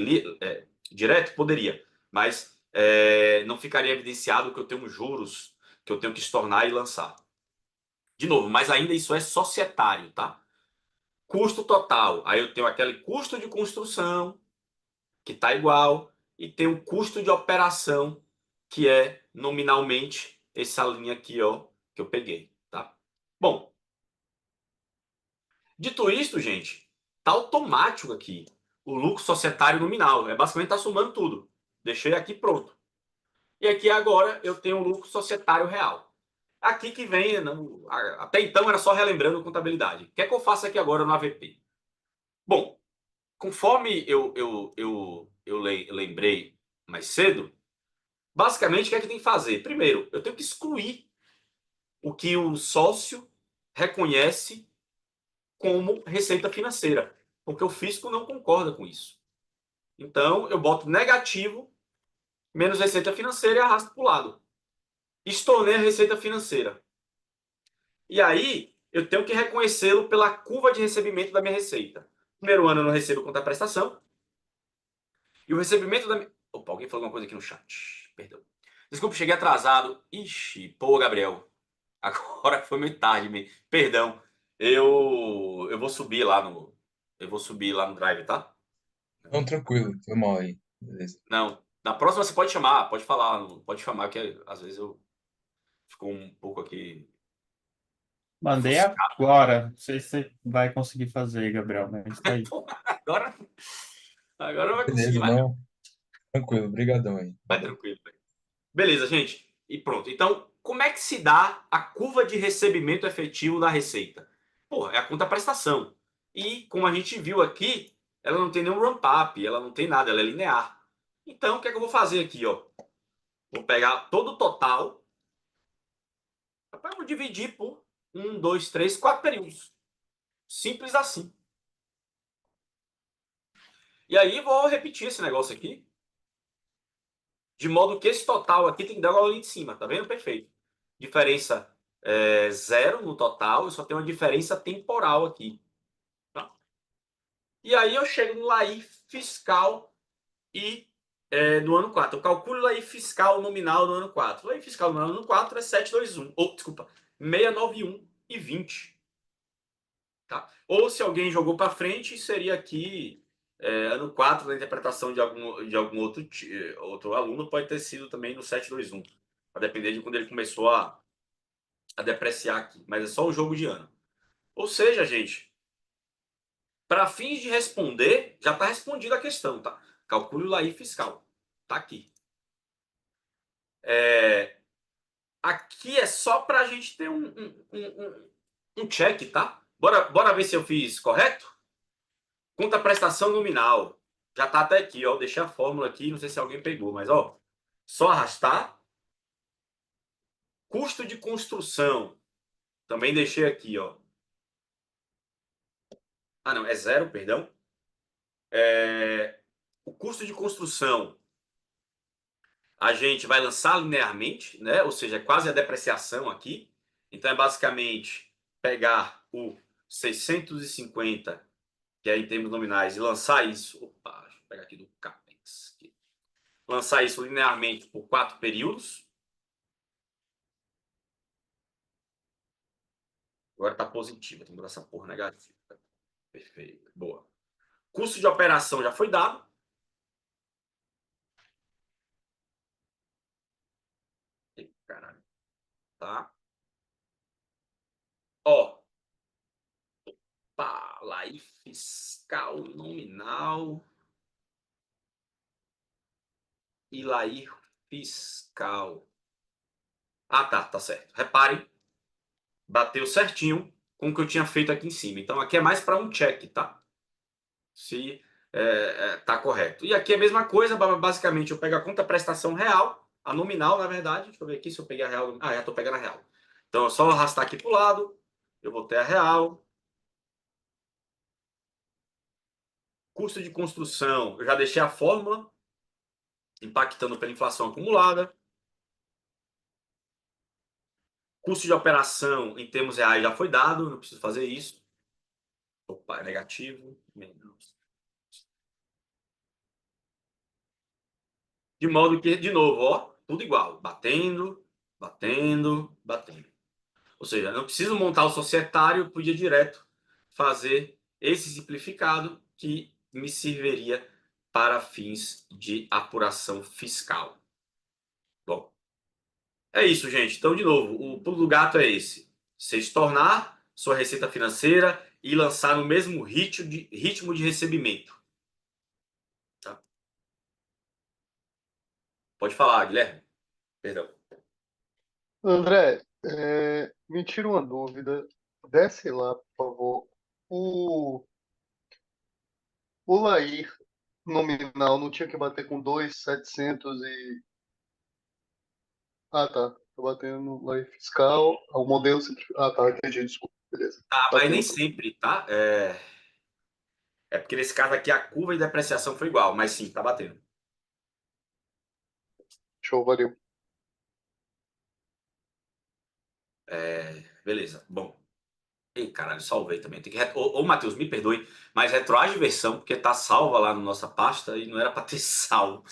direto? Poderia. Mas não ficaria evidenciado que eu tenho juros que eu tenho que estornar e lançar. De novo, mas ainda isso é societário, tá? Custo total. Aí eu tenho aquele custo de construção, que está igual, e tem o custo de operação, que é nominalmente essa linha aqui, ó, que eu peguei, tá? Bom, dito isto, gente, tá automático aqui o lucro societário nominal. Basicamente tá somando tudo. Deixei aqui pronto. E aqui agora eu tenho o lucro societário real. Aqui que vem, até então era só relembrando contabilidade. O que é que eu faço aqui agora no AVP? Bom, conforme eu lembrei mais cedo, basicamente, o que é que tem que fazer? Primeiro, eu tenho que excluir o que o sócio reconhece como receita financeira, porque o fisco não concorda com isso. Então, eu boto negativo menos receita financeira e arrasto para o lado. Estornei a receita financeira. E aí, eu tenho que reconhecê-lo pela curva de recebimento da minha receita. Primeiro ano eu não recebo contraprestação. E o recebimento da. Opa, alguém falou alguma coisa aqui no chat. Perdão. Desculpa, cheguei atrasado. Ixi, pô, Gabriel. Agora foi muito tarde, perdão. Eu vou subir lá no. Eu vou subir lá no Drive, tá? Não, tranquilo, foi mal aí. Beleza. Não. Na próxima você pode chamar, pode falar, pode chamar, que às vezes eu fico um pouco aqui. Mandei agora. Não sei se você vai conseguir fazer, Gabriel, mas tá aí. Pô, agora, agora não vai conseguir Beleza, mais, não. não. Tranquilo, brigadão aí. Vai tranquilo. Beleza, gente. E pronto. Então, como é que se dá a curva de recebimento efetivo da receita? Porra, é a conta prestação. E, como a gente viu aqui, ela não tem nenhum ramp-up, ela não tem nada, ela é linear. Então, o que é que eu vou fazer aqui, ó? Vou pegar todo o total, vou dividir por 1, 2, 3, 4 períodos. Simples assim. E aí, vou repetir esse negócio aqui, de modo que esse total aqui tem que dar igual ali de cima, tá vendo? Perfeito. Diferença zero no total, eu só tenho uma diferença temporal aqui. Tá? E aí eu chego no LAI fiscal e do ano 4. Eu calculo o LAI fiscal nominal do ano 4. O LAI fiscal nominal do ano 4 é 721. Ou, desculpa, 691 e 20. Tá? Ou se alguém jogou para frente, seria aqui ano 4 da interpretação de algum outro aluno, pode ter sido também no 721. Vai depender de quando ele começou a depreciar aqui. Mas é só o jogo de ano. Ou seja, gente, para fins de responder, já está respondida a questão, tá? Calcule o LAI fiscal. Tá aqui. Aqui é só para a gente ter um check, tá? Bora ver se eu fiz correto? Conta prestação nominal. Já tá até aqui, ó. Deixei a fórmula aqui, não sei se alguém pegou, mas ó, só arrastar. Custo de construção. Também deixei aqui, ó. Ah, não, é zero, perdão. O custo de construção a gente vai lançar linearmente, né? Ou seja, é quase a depreciação aqui. Então é basicamente pegar o 650, que é em termos nominais, e lançar isso. Opa, deixa eu pegar aqui do CAPEX. Aqui. Lançar isso linearmente por 4 períodos. Agora está positivo, tem que mudar essa porra negativa. Perfeito, boa. Custo de operação já foi dado. Caralho. Tá? Ó. LAI fiscal nominal. E LAI fiscal. Ah, tá certo. Reparem, bateu certinho com o que eu tinha feito aqui em cima. Então aqui é mais para um check, tá? Se tá correto. E aqui é a mesma coisa, basicamente eu pego a conta prestação real, a nominal, na verdade. Deixa eu ver aqui se eu peguei a real. Ah, já estou pegando a real. Então é só arrastar aqui para o lado, eu vou ter a real. Custo de construção, eu já deixei a fórmula, impactando pela inflação acumulada. Custo de operação em termos reais já foi dado, não preciso fazer isso. Opa, é negativo. Menos. De modo que, de novo, ó, tudo igual. Batendo, batendo, batendo. Ou seja, não preciso montar o societário, podia direto fazer esse simplificado que me serviria para fins de apuração fiscal. Bom, é isso, gente. Então, de novo, o pulo do gato é esse. Você estornar sua receita financeira e lançar no mesmo ritmo de recebimento. Tá? Pode falar, Guilherme. Perdão. André, me tira uma dúvida. Desce lá, por favor. O Lair nominal não tinha que bater com 2.700 e. Ah, tá. Tô batendo no Lair fiscal. O modelo. Ah, tá. Entendi. Desculpa. Beleza. Tá, mas nem Batendo. sempre, tá? É porque nesse caso aqui a curva de depreciação foi igual, mas sim, tá batendo. Show, valeu. Beleza. Bom. Ih, caralho, salvei também. Tem que Ô, Matheus, me perdoe, mas retroage versão, porque tá salva lá na nossa pasta e não era para ter salvo.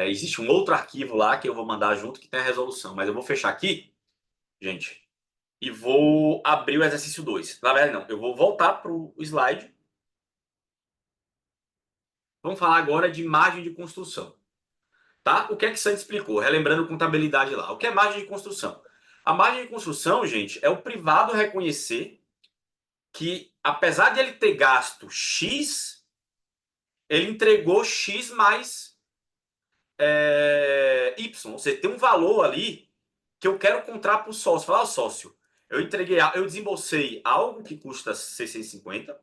Existe um outro arquivo lá que eu vou mandar junto que tem a resolução. Mas eu vou fechar aqui, gente, e vou abrir o exercício 2. Na verdade, não. Eu vou voltar para o slide. Vamos falar agora de margem de construção. Tá? O que é que Santos explicou? Relembrando contabilidade lá. O que é margem de construção? A margem de construção, gente, é o privado reconhecer que, apesar de ele ter gasto X, ele entregou X mais Y. Ou seja, tem um valor ali que eu quero contar para o sócio. Falar, sócio, eu desembolsei algo que custa 650,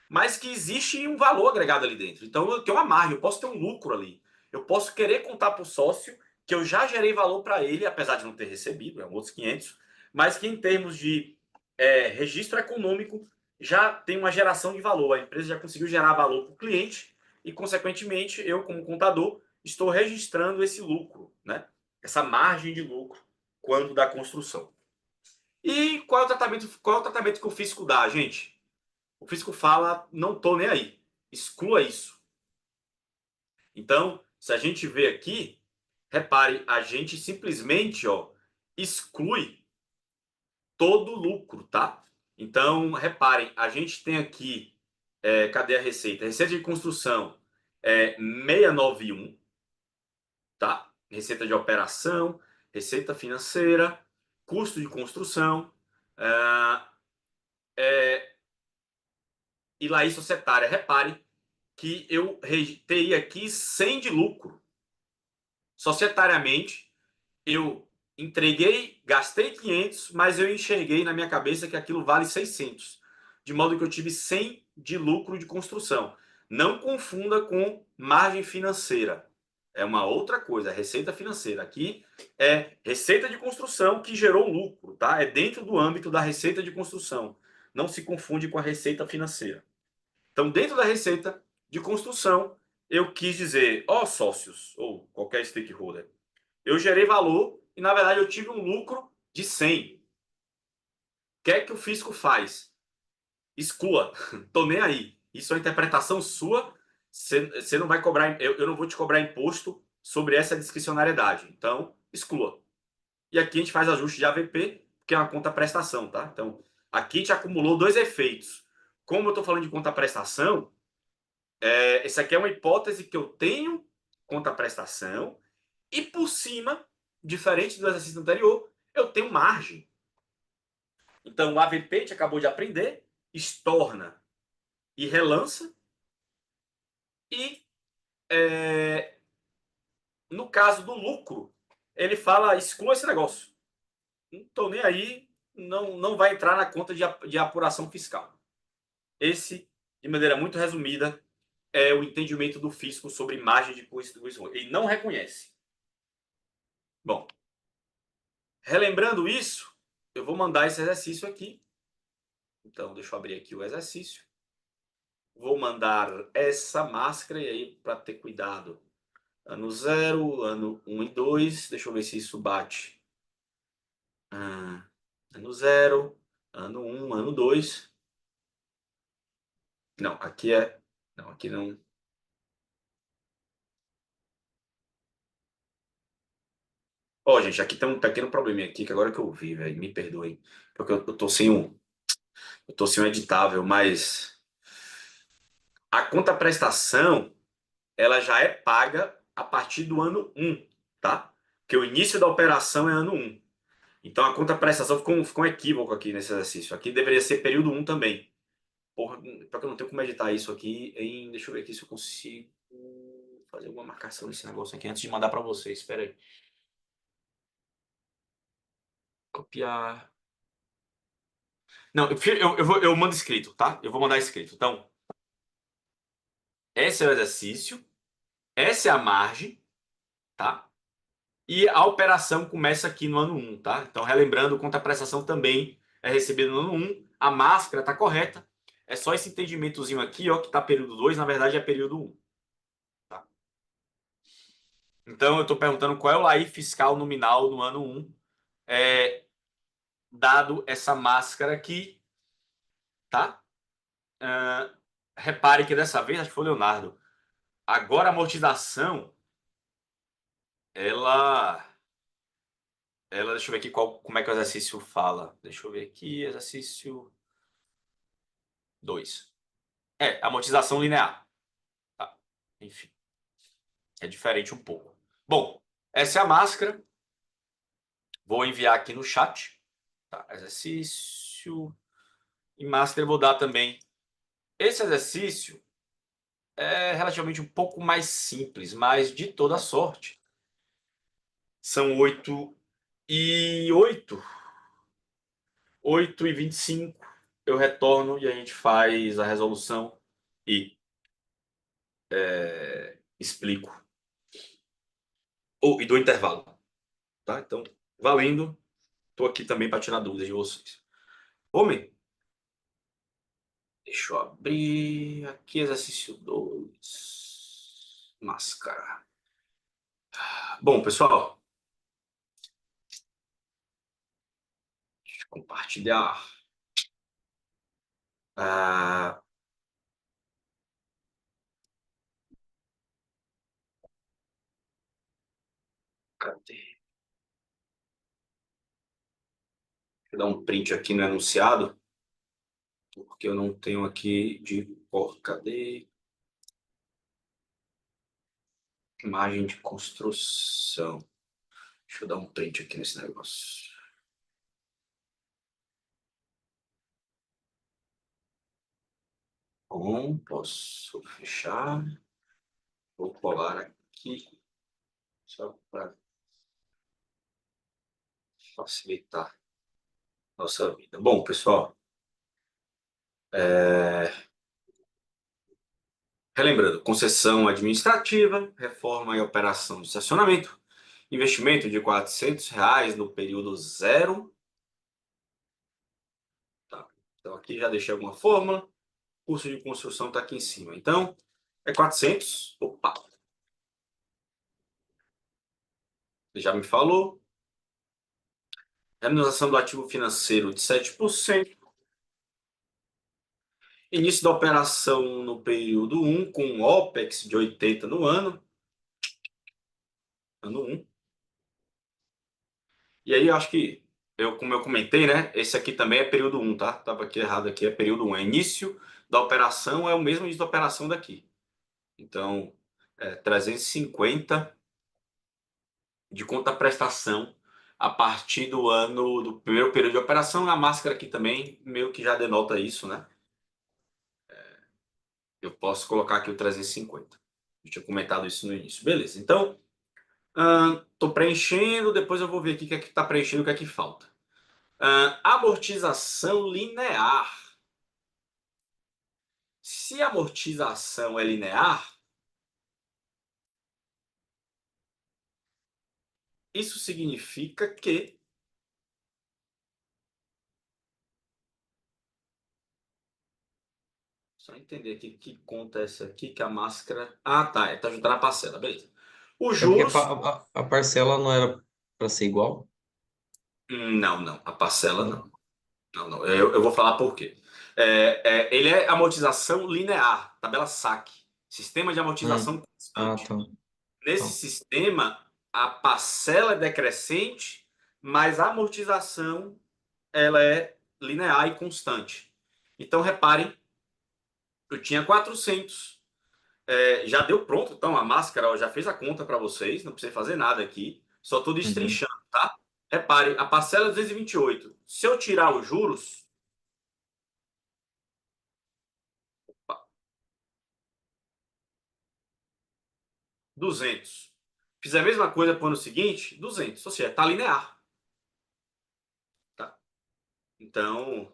mas que existe um valor agregado ali dentro. Então eu tenho uma margem, eu posso ter um lucro ali. Eu posso querer contar para o sócio que eu já gerei valor para ele, apesar de não ter recebido, é outros 500, mas que em termos de registro econômico já tem uma geração de valor. A empresa já conseguiu gerar valor para o cliente e, consequentemente, eu, como contador, estou registrando esse lucro, né? Essa margem de lucro quando da construção. E qual é o tratamento que o fisco dá, gente? O fisco fala, não tô nem aí. Exclua isso. Então, se a gente vê aqui, repare, a gente simplesmente exclui todo o lucro, tá? Então, reparem, a gente tem aqui, cadê a receita? Receita de construção 691, tá? Receita de operação, receita financeira, custo de construção, e laís societária. Repare que eu teria aqui 100 de lucro. Societariamente, eu entreguei, gastei 500, mas eu enxerguei na minha cabeça que aquilo vale 600. De modo que eu tive 100 de lucro de construção. Não confunda com margem financeira. É uma outra coisa, receita financeira. Aqui é receita de construção que gerou lucro, tá? É dentro do âmbito da receita de construção. Não se confunde com a receita financeira. Então, dentro da receita de construção, eu quis dizer, sócios, ou qualquer stakeholder, eu gerei valor e, na verdade, eu tive um lucro de 100. O que é que o fisco faz? Exclua. Tô nem aí. Isso é uma interpretação sua. Você não vai cobrar, eu não vou te cobrar imposto sobre essa discricionariedade. Então, exclua. E aqui a gente faz ajuste de AVP, que é uma conta prestação, tá? Então, aqui a gente acumulou dois efeitos. Como eu estou falando de conta prestação, essa aqui é uma hipótese que eu tenho contra a prestação e, por cima, diferente do exercício anterior, eu tenho margem. Então, o AVP, a gente acabou de aprender, estorna e relança. E, no caso do lucro, ele fala, exclua esse negócio. Não estou nem aí, não vai entrar na conta de apuração fiscal. Esse, de maneira muito resumida, é o entendimento do fisco sobre margem de contribuição. Ele não reconhece. Bom, relembrando isso, eu vou mandar esse exercício aqui. Então, deixa eu abrir aqui o exercício. Vou mandar essa máscara, e aí, para ter cuidado, ano 0, ano 1 e 2. Deixa eu ver se isso bate. Ano 0, ano 1, ano 2. Não, aqui é... Não, aqui não... Gente, aqui tem um pequeno probleminha aqui, que agora que eu vi, velho, me perdoem. Porque eu tô sem um editável, mas a conta prestação, ela já é paga a partir do ano 1, tá? Porque o início da operação é ano 1. Então a conta prestação ficou um equívoco aqui nesse exercício. Aqui deveria ser período 1 também. Porra, porque eu não tenho como editar isso aqui em... Deixa eu ver aqui se eu consigo fazer alguma marcação nesse negócio aqui antes de mandar para vocês. Espera aí. Copiar. Não, eu mando escrito, tá? Eu vou mandar escrito. Então, esse é o exercício, essa é a margem, tá? E a operação começa aqui no ano 1, tá? Então, relembrando, conta prestação também é recebida no ano 1, a máscara tá correta, é só esse entendimentozinho aqui, que tá período 2, na verdade é período 1. Tá? Então, eu estou perguntando qual é o LAI fiscal nominal no ano 1, dado essa máscara aqui, tá? Repare que dessa vez, acho que foi o Leonardo, agora a amortização, ela, deixa eu ver aqui como é que o exercício fala. Deixa eu ver aqui, exercício 2. Amortização linear. Tá? Enfim, é diferente um pouco. Bom, essa é a máscara. Vou enviar aqui no chat. Tá? Exercício e máscara eu vou dar também. Esse exercício é relativamente um pouco mais simples, mas de toda sorte. São 8h08. 8h25. Eu retorno e a gente faz a resolução e explico. E do intervalo. Tá? Então, valendo. Estou aqui também para tirar dúvidas de vocês. Homem, deixa eu abrir aqui exercício 2. Máscara. Bom, pessoal. Deixa eu compartilhar. Cadê? Vou dar um print aqui no enunciado, porque eu não tenho aqui de cor. Cadê? Imagem de construção. Deixa eu dar um print aqui nesse negócio. Bom, posso fechar. Vou colar aqui, só para facilitar nossa vida. Bom, pessoal, relembrando, concessão administrativa, reforma e operação de estacionamento, investimento de R$ 400 no período 0. Tá. Então aqui já deixei alguma fórmula, custo de construção está aqui em cima. Então, é 400, opa, ele já me falou. Remuneração do ativo financeiro de 7%. Início da operação no período 1, com OPEX de 80 no ano. Ano 1. E aí, eu acho que, como eu comentei, né? Esse aqui também é período 1, tá? Tava aqui errado aqui, é período 1. É início da operação, é o mesmo início da operação daqui. Então, 350 de conta-prestação a partir do ano do primeiro período de operação. A máscara aqui também meio que já denota isso, né? Eu posso colocar aqui o 350. Eu tinha comentado isso no início. Beleza, então, estou preenchendo, depois eu vou ver aqui o que é que está preenchendo, o que é que falta. Amortização linear. Se a amortização é linear, isso significa que só entender aqui que conta essa aqui, que a máscara... Ah, tá, está juntando a parcela, beleza. Os É porque juros... a parcela não era para ser igual? Não, a parcela não. Não, eu vou falar por quê. Ele é amortização linear, tabela SAC, sistema de amortização Ah, constante. tá. Nesse sistema, a parcela é decrescente, mas a amortização ela é linear e constante. Então, reparem, eu tinha 400, já deu pronto, então a máscara já fez a conta para vocês, não precisa fazer nada aqui, só estou destrinchando, tá? Repare, a parcela é 228. Se eu tirar os juros, 200. Fizer a mesma coisa para o ano seguinte, 200. Ou seja, está linear. Tá? Então,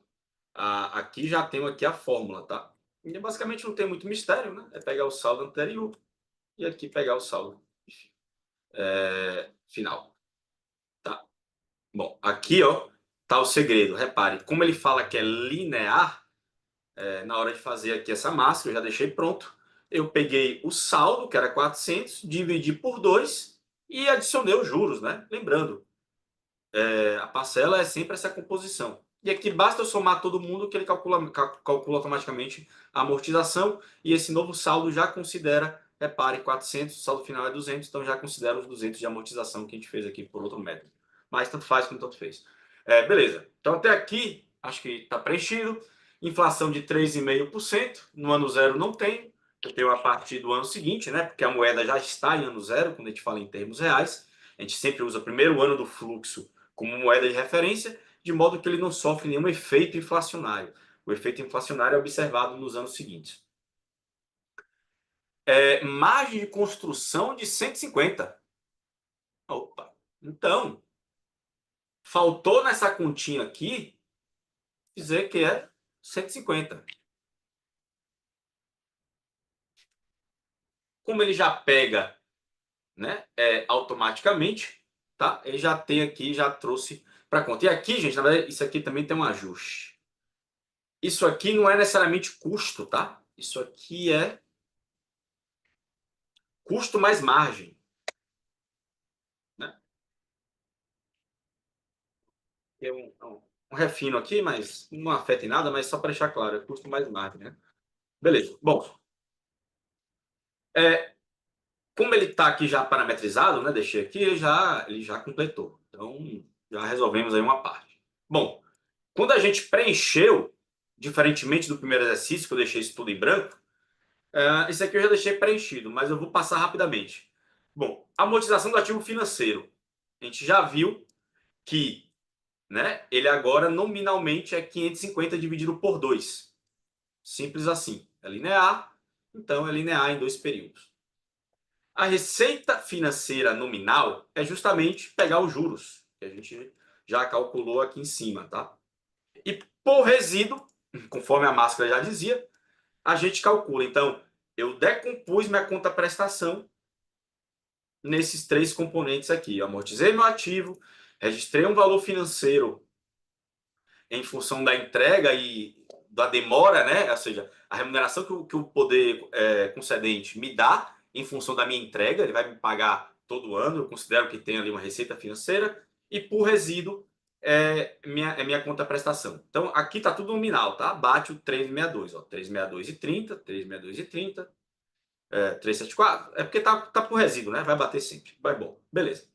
aqui já tenho aqui a fórmula, tá? E basicamente não tem muito mistério, né? É pegar o saldo anterior e aqui pegar o saldo final. Tá? Bom, aqui, ó, tá o segredo. Repare, como ele fala que é linear, na hora de fazer aqui essa máscara, eu já deixei pronto. Eu peguei o saldo, que era 400, dividi por 2 e adicionei os juros, né? Lembrando, a parcela é sempre essa composição. E aqui basta eu somar todo mundo que ele calcula automaticamente a amortização. E esse novo saldo já considera, repare, 400, o saldo final é 200, então já considera os 200 de amortização que a gente fez aqui por outro método. Mas tanto faz como tanto fez. Beleza. Então até aqui, acho que está preenchido. Inflação de 3,5%. No ano zero não tem. Eu tenho a partir do ano seguinte, né? Porque a moeda já está em ano zero, quando a gente fala em termos reais. A gente sempre usa o primeiro ano do fluxo como moeda de referência, de modo que ele não sofre nenhum efeito inflacionário. O efeito inflacionário é observado nos anos seguintes. Margem de construção de 150. Opa! Então, faltou nessa continha aqui dizer que é 150. Como ele já pega, né, automaticamente, tá? Ele já tem aqui, já trouxe para conta. E aqui, gente, na verdade, isso aqui também tem um ajuste. Isso aqui não é necessariamente custo, tá? Isso aqui é custo mais margem, né? Tem um refino aqui, mas não afeta em nada, mas só para deixar claro, é custo mais margem, né? Beleza. Bom, como ele está aqui já parametrizado, né? Deixei aqui, ele já completou. Então, já resolvemos aí uma parte. Bom, quando a gente preencheu, diferentemente do primeiro exercício, que eu deixei isso tudo em branco, isso aqui eu já deixei preenchido, mas eu vou passar rapidamente. Bom, amortização do ativo financeiro. A gente já viu que, né, ele agora nominalmente é 550 dividido por 2. Simples assim. É linear, então é linear em 2 períodos. A receita financeira nominal é justamente pegar os juros, que a gente já calculou aqui em cima, tá? E por resíduo, conforme a máscara já dizia, a gente calcula. Então, eu decompus minha conta prestação nesses 3 componentes aqui. Eu amortizei meu ativo, registrei um valor financeiro em função da entrega e da demora, né? Ou seja, a remuneração que o poder concedente me dá em função da minha entrega, ele vai me pagar todo ano, eu considero que tem ali uma receita financeira, e por resíduo minha conta prestação. Então, aqui está tudo nominal, tá? Bate o 362, ó, 362,30, 362,30, 374, porque tá por resíduo, né? Vai bater sempre. Vai bom, beleza.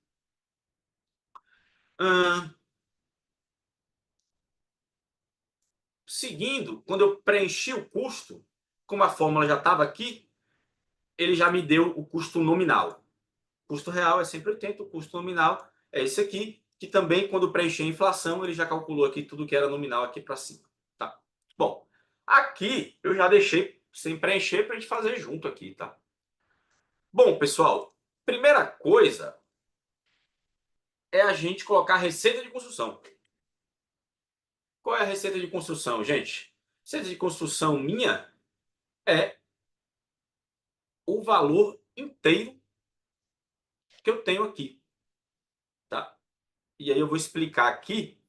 Seguindo, quando eu preenchi o custo, como a fórmula já estava aqui, ele já me deu o custo nominal. O custo real é sempre 80, o custo nominal é esse aqui, que também, quando preencher a inflação, ele já calculou aqui tudo que era nominal aqui para cima. Tá? Bom, aqui eu já deixei sem preencher para a gente fazer junto aqui, tá? Bom, pessoal, primeira coisa é a gente colocar a receita de construção. Qual é a receita de construção, gente? Receita de construção minha é o valor inteiro que eu tenho aqui, tá? E aí eu vou explicar aqui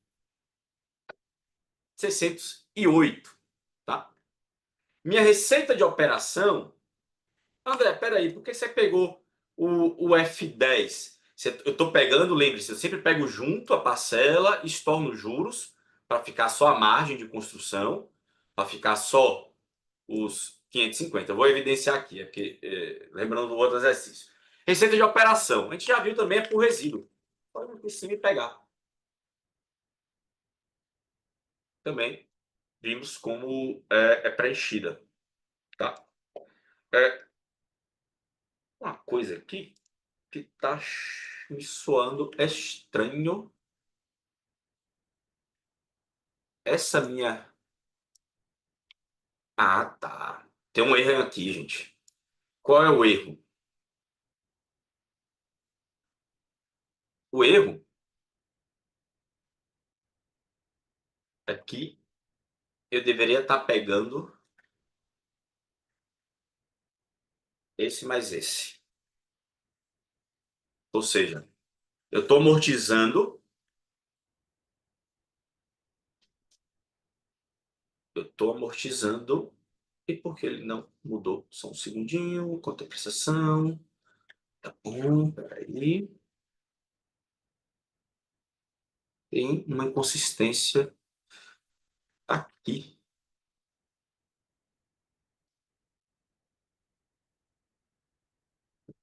608, tá? Minha receita de operação... André, peraí, por que você pegou o F10? Eu estou pegando, lembre-se, eu sempre pego junto a parcela, estorno juros, para ficar só a margem de construção, para ficar só os 550. Eu vou evidenciar aqui, porque, lembrando do outro exercício. Receita de operação. A gente já viu também, é por resíduo. Pode ir por cima e pegar. Também vimos como é preenchida. Tá? Uma coisa aqui que está me soando estranho. Essa minha... Ah, tá. Tem um erro aqui, gente. Qual é o erro? O erro é que eu deveria estar pegando esse mais esse. Ou seja, eu estou amortizando. Eu estou amortizando. E por que ele não mudou? Só um segundinho. Conta a prestação. Tá bom, peraí. Tem uma inconsistência aqui.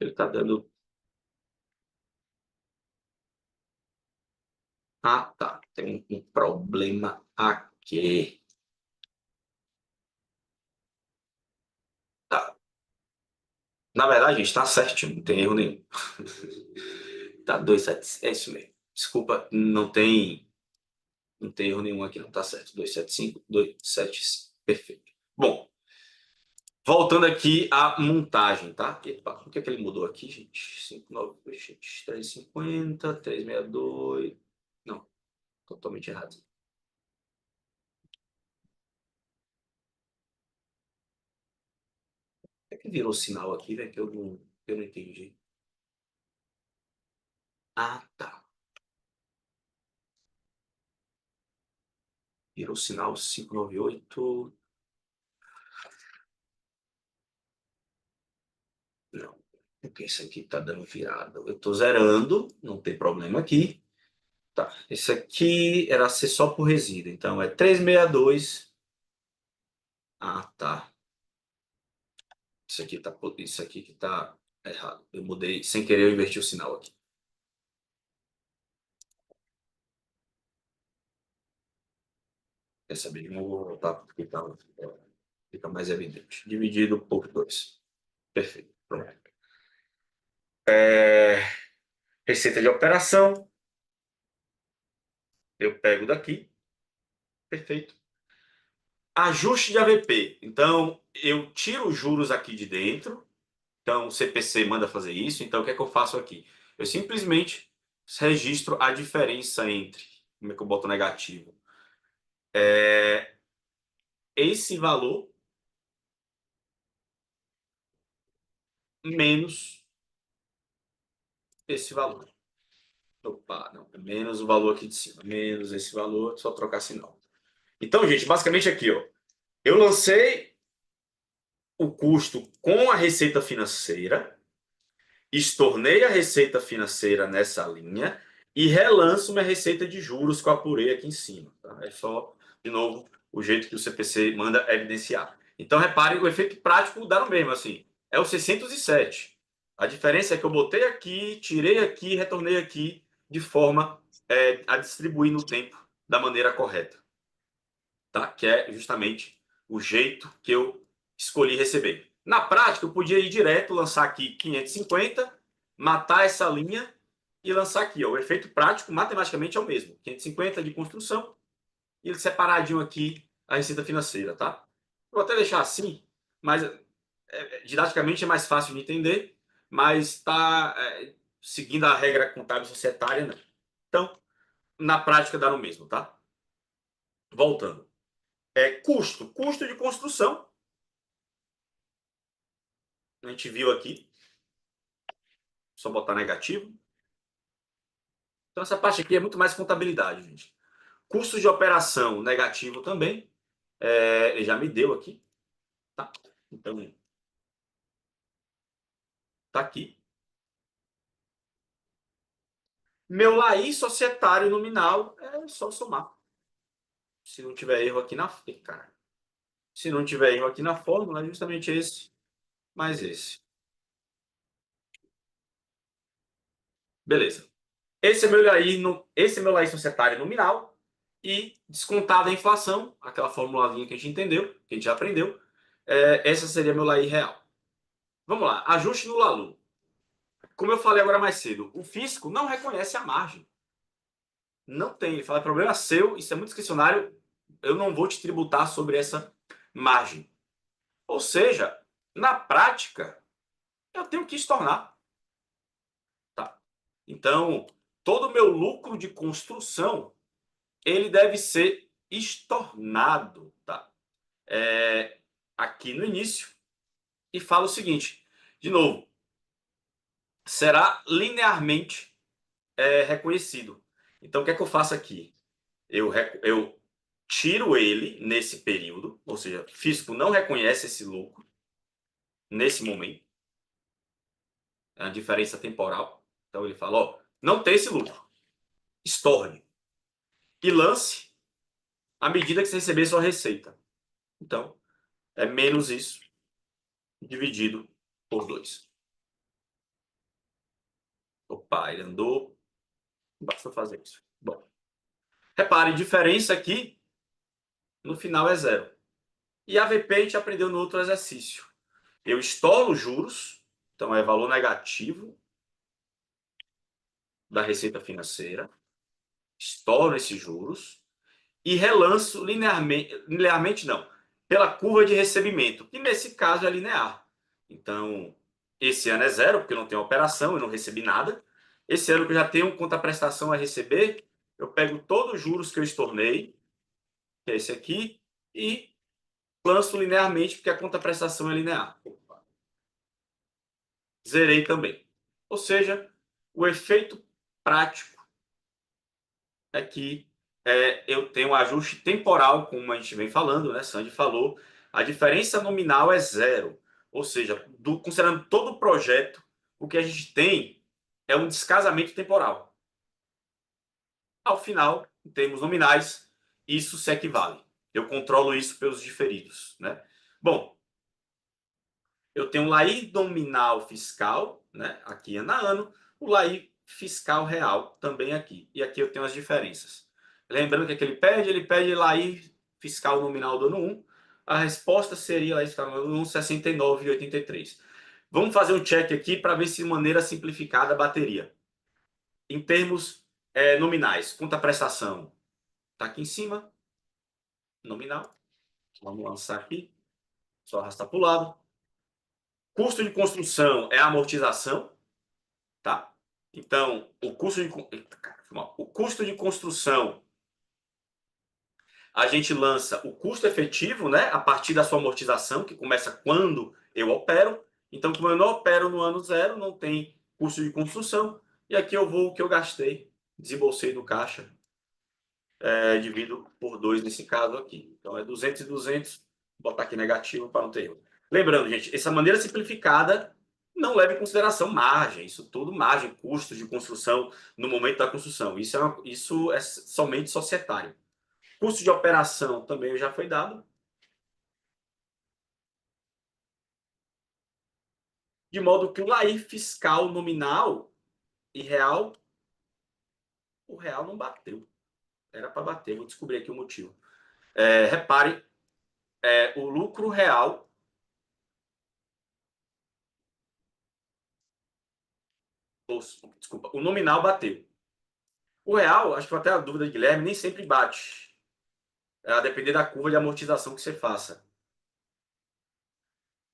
Ele está dando... Ah, tá. Tem um problema aqui. Tá. Na verdade, gente, está certinho. Não tem erro nenhum. Tá, 275. É isso mesmo. Desculpa, não tem erro nenhum aqui, não. Tá certo. 275, 275. Perfeito. Bom, voltando aqui à montagem, tá? Epa, o que é que ele mudou aqui, gente? 59, 350, 362. Não, totalmente errado. É que virou sinal aqui, velho, que eu não entendi. Ah, tá. Virou sinal 598. Não, porque isso aqui tá dando virada. Eu tô zerando, não tem problema aqui. Tá, esse aqui era ser só por resíduo, então é 362. Ah, tá. Isso aqui que tá errado. Eu mudei, sem querer eu inverti o sinal aqui. Quer saber? Não vou voltar porque fica mais evidente. Dividido por 2. Perfeito. Pronto. Receita de operação. Eu pego daqui. Perfeito. Ajuste de AVP. Então, eu tiro os juros aqui de dentro. Então, o CPC manda fazer isso. Então, o que é que eu faço aqui? Eu simplesmente registro a diferença entre... Como é que eu boto negativo? Esse valor menos esse valor. Opa, não. Menos o valor aqui de cima. Menos esse valor. Só trocar sinal. Então, gente, basicamente aqui, ó. Eu lancei o custo com a receita financeira, estornei a receita financeira nessa linha e relanço minha receita de juros que eu apurei aqui em cima. Tá? É só, de novo, o jeito que o CPC manda evidenciar. Então, reparem, o efeito prático dá no mesmo, assim. É o 607. A diferença é que eu botei aqui, tirei aqui, retornei aqui, de forma a distribuir no tempo da maneira correta. Tá? Que é justamente o jeito que eu escolhi receber. Na prática, eu podia ir direto, lançar aqui 550, matar essa linha e lançar aqui. Ó. O efeito prático, matematicamente, é o mesmo. 550 de construção e separadinho aqui a receita financeira. Tá? Vou até deixar assim, mas didaticamente é mais fácil de entender, mas está seguindo a regra contábil societária, não. Então, na prática, dá no mesmo. Tá? Voltando. Custo de construção. A gente viu aqui. Só botar negativo. Então, essa parte aqui é muito mais contabilidade, gente. Custos de operação negativo também. Ele já me deu aqui. Tá? Então, tá aqui. Meu LAI societário nominal é só somar. Se não tiver erro aqui na... Cara. Se não tiver erro aqui na fórmula, é justamente esse mais esse. Beleza. Esse é meu LAI societário nominal e descontada a inflação, aquela formulazinha que a gente entendeu, que a gente já aprendeu, essa seria meu LAI real. Vamos lá, ajuste no LALU. Como eu falei agora mais cedo, o fisco não reconhece a margem. Não tem, ele fala, é problema seu, isso é muito discricionário, eu não vou te tributar sobre essa margem. Ou seja, na prática, eu tenho que estornar. Tá? Então, todo o meu lucro de construção, ele deve ser estornado. Tá? Aqui no início, e fala o seguinte, de novo, será linearmente reconhecido. Então, o que é que eu faço aqui? Eu tiro ele nesse período, ou seja, o fisco não reconhece esse lucro nesse momento, é a diferença temporal. Então, ele fala, ó, não tem esse lucro, estorne e lance à medida que você receber sua receita. Então, é menos isso dividido por 2. Opa, ele andou. Basta fazer isso. Bom, repare, diferença aqui no final é 0. E a VP a gente aprendeu no outro exercício. Eu estouro os juros, então é valor negativo da receita financeira. Estouro esses juros e relanço linearmente não, pela curva de recebimento, que nesse caso é linear. Então, esse ano é 0, porque eu não tenho operação, eu não recebi nada. Esse ano que eu já tenho contraprestação a receber, eu pego todos os juros que eu estornei, que é esse aqui, e lanço linearmente, porque a contraprestação é linear. Zerei também. Ou seja, o efeito prático é que eu tenho um ajuste temporal, como a gente vem falando, né? Sandy falou, a diferença nominal é 0. Ou seja, considerando todo o projeto, o que a gente tem é um descasamento temporal. Ao final, em termos nominais, isso se equivale. Eu controlo isso pelos diferidos, né? Bom, eu tenho o LAI nominal fiscal, né? Aqui ano a ano, o LAI fiscal real também aqui. E aqui eu tenho as diferenças. Lembrando que aqui ele pede LAI fiscal nominal do ano 1. A resposta seria LAI fiscal nominal do ano 1, 69,83. Vamos fazer um check aqui para ver se de maneira simplificada bateria. Em termos nominais, conta prestação está aqui em cima, nominal. Vamos lançar aqui, só arrastar para o lado. Custo de construção é a amortização, tá? Então, o custo de construção, a gente lança o custo efetivo, né? A partir da sua amortização, que começa quando eu opero. Então, como eu não opero no ano 0, não tem custo de construção. E aqui eu vou o que eu gastei, desembolsei do caixa, divido por 2 nesse caso aqui. Então, é 200 e 200, vou botar aqui negativo para não ter erro. Lembrando, gente, essa maneira simplificada não leva em consideração margem, isso tudo margem, custos de construção no momento da construção. Isso é somente societário. Custo de operação também já foi dado. De modo que o LAI fiscal nominal e real, o real não bateu. Era para bater, vou descobrir aqui o motivo. Repare, o lucro real. Desculpa, o nominal bateu. O real, acho que foi até a dúvida de Guilherme, nem sempre bate. A depender da curva de amortização que você faça.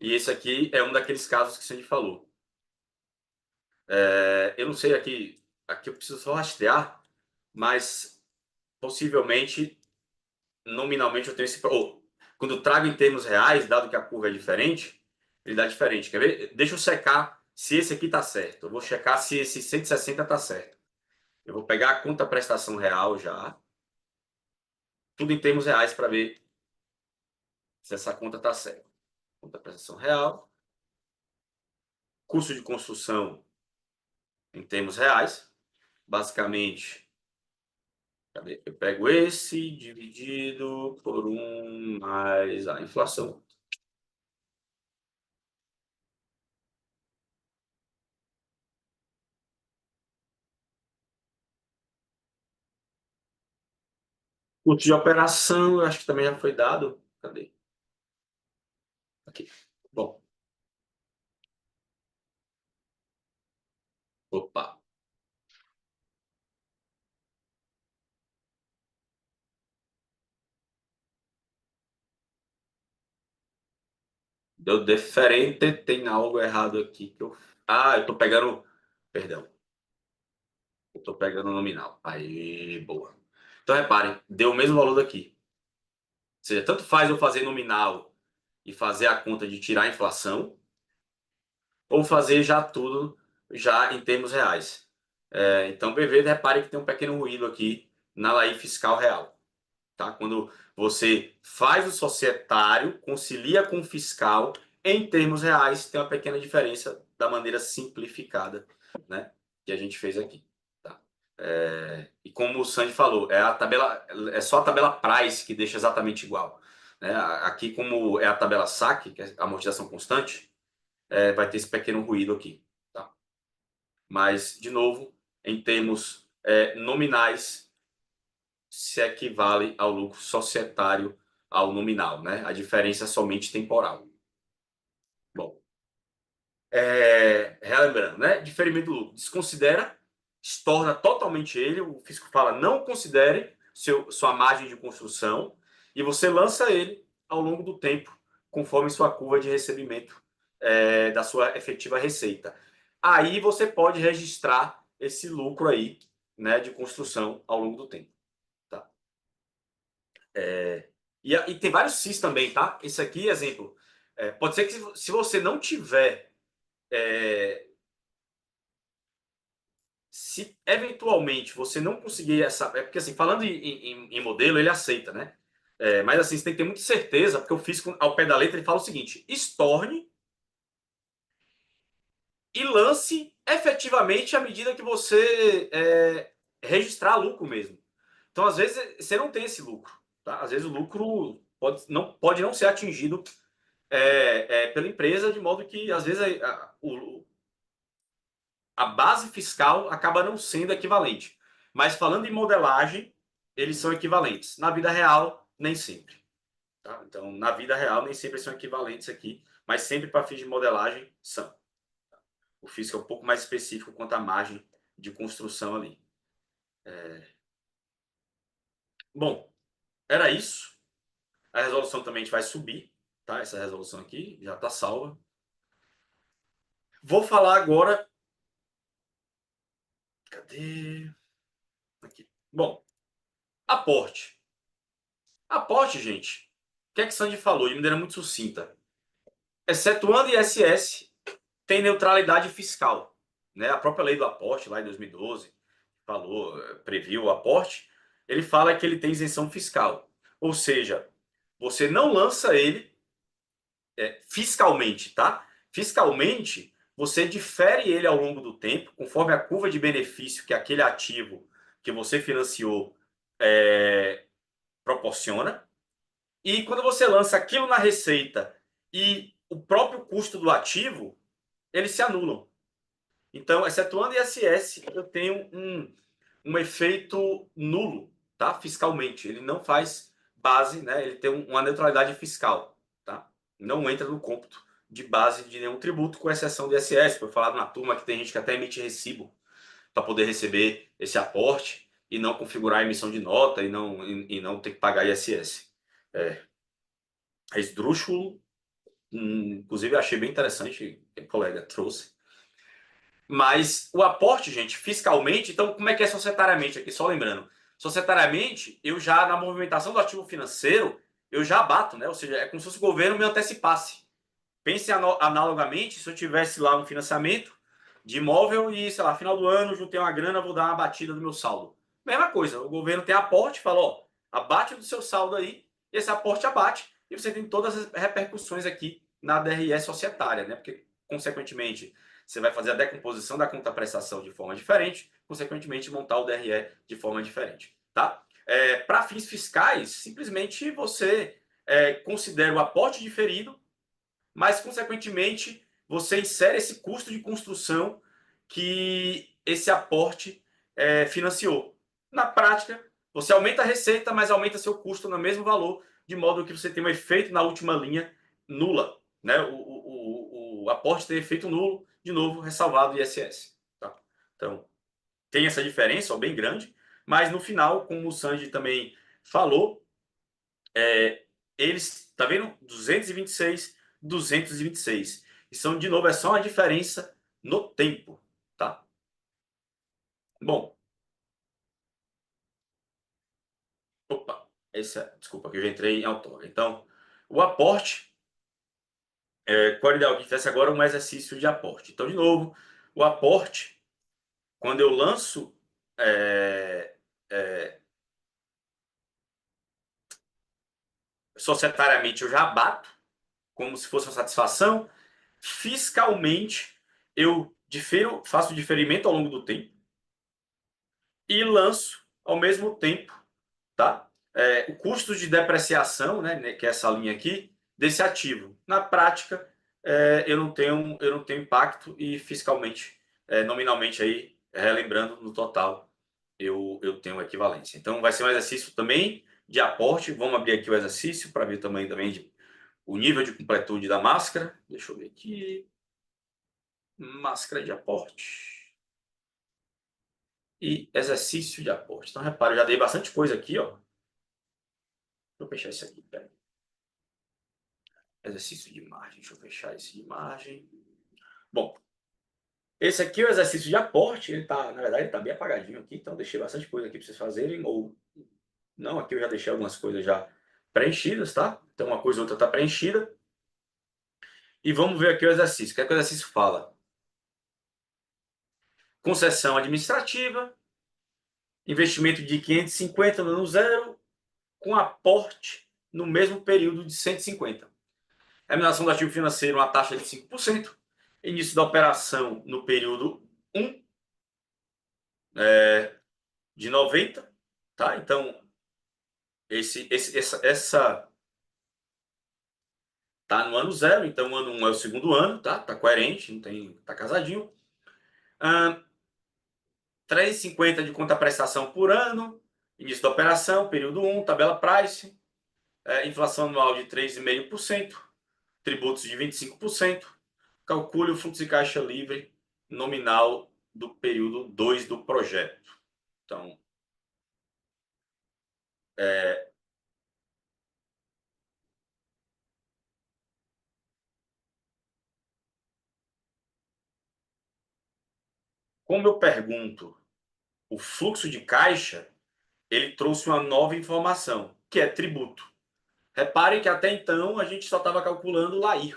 E esse aqui é um daqueles casos que a gente falou. Eu não sei aqui eu preciso só rastrear, mas possivelmente, nominalmente, eu tenho esse. Quando eu trago em termos reais, dado que a curva é diferente, ele dá diferente. Quer ver? Deixa eu secar se esse aqui está certo. Eu vou checar se esse 160 está certo. Eu vou pegar a conta prestação real já. Tudo em termos reais para ver se essa conta está certa. Conta prestação real. Custo de construção em termos reais. Basicamente, cadê? Eu pego esse dividido por 1 mais a inflação. Custo de operação, eu acho que também já foi dado. Cadê? Aqui. Bom. Opa. Deu diferente, tem algo errado aqui que eu. Eu tô pegando. Perdão. Eu tô pegando o nominal. Aí, boa. Então, reparem, deu o mesmo valor daqui. Ou seja, tanto faz eu fazer nominal e fazer a conta de tirar a inflação, ou fazer já tudo já em termos reais. Então, BV, repare que tem um pequeno ruído aqui na lei fiscal real. Tá? Quando você faz o societário, concilia com o fiscal, em termos reais, tem uma pequena diferença da maneira simplificada, né, que a gente fez aqui. Tá? E como o Sandy falou, é só a tabela price que deixa exatamente igual. Né? Aqui, como é a tabela saque, que é a amortização constante, vai ter esse pequeno ruído aqui. Tá? Mas, de novo, em termos nominais, se equivale ao lucro societário ao nominal. Né? A diferença é somente temporal. Bom, relembrando, né? Diferimento do lucro. Desconsidera, estorna totalmente ele. O fisco fala, não considere sua margem de construção e você lança ele ao longo do tempo, conforme sua curva de recebimento da sua efetiva receita. Aí você pode registrar esse lucro aí, né, de construção ao longo do tempo. Tá? E tem vários CIS também, tá? Esse aqui, exemplo, pode ser que se você não tiver se eventualmente você não conseguir essa. Porque assim, falando em modelo, ele aceita, né? Mas assim, você tem que ter muita certeza, porque o físico, ao pé da letra, ele fala o seguinte: estorne e lance efetivamente à medida que você registrar lucro mesmo. Então, às vezes, você não tem esse lucro. Tá? Às vezes, o lucro pode não ser atingido pela empresa, de modo que, às vezes, a base fiscal acaba não sendo equivalente. Mas falando em modelagem, eles são equivalentes. Na vida real, nem sempre. Tá? Então, na vida real, nem sempre são equivalentes aqui, mas sempre para fins de modelagem são. O físico é um pouco mais específico quanto à margem de construção ali. Bom, era isso. A resolução também a gente vai subir, tá? Essa resolução aqui já está salva. Vou falar agora. Cadê? Aqui. Bom, aporte. Aporte, gente. O que é que Sandy falou de maneira muito sucinta? Excetuando ISS, tem neutralidade fiscal. Né? A própria lei do aporte, lá em 2012, previu o aporte, ele fala que ele tem isenção fiscal. Ou seja, você não lança ele fiscalmente, tá? Fiscalmente, você difere ele ao longo do tempo, conforme a curva de benefício que aquele ativo que você financiou proporciona. E quando você lança aquilo na receita e o próprio custo do ativo, eles se anulam. Então, excetuando ISS, eu tenho um efeito nulo, tá? Fiscalmente. Ele não faz base, né? Ele tem uma neutralidade fiscal, tá? Não entra no cômputo de base de nenhum tributo, com exceção do ISS. Foi falado na turma que tem gente que até emite recibo para poder receber esse aporte e não configurar a emissão de nota e não ter que pagar ISS. É esdrúxulo, inclusive eu achei bem interessante que o colega trouxe. Mas o aporte, gente, fiscalmente, então como é que é societariamente aqui? Só lembrando, societariamente, eu já, na movimentação do ativo financeiro, eu já abato, né? Ou seja, é como se o governo me antecipasse. Pense analogamente, se eu tivesse lá um financiamento de imóvel e, sei lá, final do ano, juntei uma grana, vou dar uma batida do meu saldo. Mesma coisa, o governo tem aporte, fala, ó, abate do seu saldo aí, esse aporte abate, e você tem todas as repercussões aqui na DRE societária, né? Porque, consequentemente, você vai fazer a decomposição da conta-prestação de forma diferente, consequentemente, montar o DRE de forma diferente, tá? Para fins fiscais, simplesmente você considera o aporte diferido, mas, consequentemente, você insere esse custo de construção que esse aporte financiou. Na prática, você aumenta a receita, mas aumenta seu custo no mesmo valor, de modo que você tem um efeito na última linha nula. Né? O aporte tem efeito nulo, de novo, ressalvado o ISS. Tá? Então, tem essa diferença, ó, bem grande, mas no final, como o Sandy também falou, eles, tá vendo? 226, 226. E são, de novo, é só uma diferença no tempo, tá? Bom. Opa, desculpa, que eu já entrei em outorga. Então, o aporte, qual é o ideal que fizesse agora um exercício de aporte. Então, de novo, o aporte, quando eu lanço societariamente, eu já abato, como se fosse uma satisfação. Fiscalmente, eu faço diferimento ao longo do tempo e lanço ao mesmo tempo, tá? O custo de depreciação, né, que é essa linha aqui, desse ativo. Na prática, eu não tenho impacto e fiscalmente, nominalmente aí, relembrando no total, eu tenho equivalência. Então vai ser um exercício também de aporte. Vamos abrir aqui o exercício para ver também o nível de completude da máscara. Deixa eu ver aqui. Máscara de aporte. E exercício de aporte. Então, repare, eu já dei bastante coisa aqui, ó. Deixa eu fechar isso aqui, peraí. Exercício de margem. Deixa eu fechar esse de margem. Bom, esse aqui é o exercício de aporte. Ele tá, na verdade, ele tá bem apagadinho aqui. Então, deixei bastante coisa aqui para vocês fazerem. Ou não, aqui eu já deixei algumas coisas já preenchidas, tá? Então, uma coisa ou outra tá preenchida. E vamos ver aqui o exercício. O que é que o exercício fala? Concessão administrativa. Investimento de 550 no ano zero, com aporte no mesmo período de 150. Remuneração do ativo financeiro, uma taxa de 5%. Início da operação no período 1 de 90. Tá? Então, essa tá no ano zero, então o ano 1 é o segundo ano, tá? Tá coerente, não tem, tá casadinho. 3,50 de conta prestação por ano, início da operação, período 1, tabela price, inflação anual de 3,5%, tributos de 25%, calcule o fluxo de caixa livre nominal do período 2 do projeto. Então, como eu pergunto o fluxo de caixa, ele trouxe uma nova informação, que é tributo. Reparem que até então a gente só estava calculando o LAIR.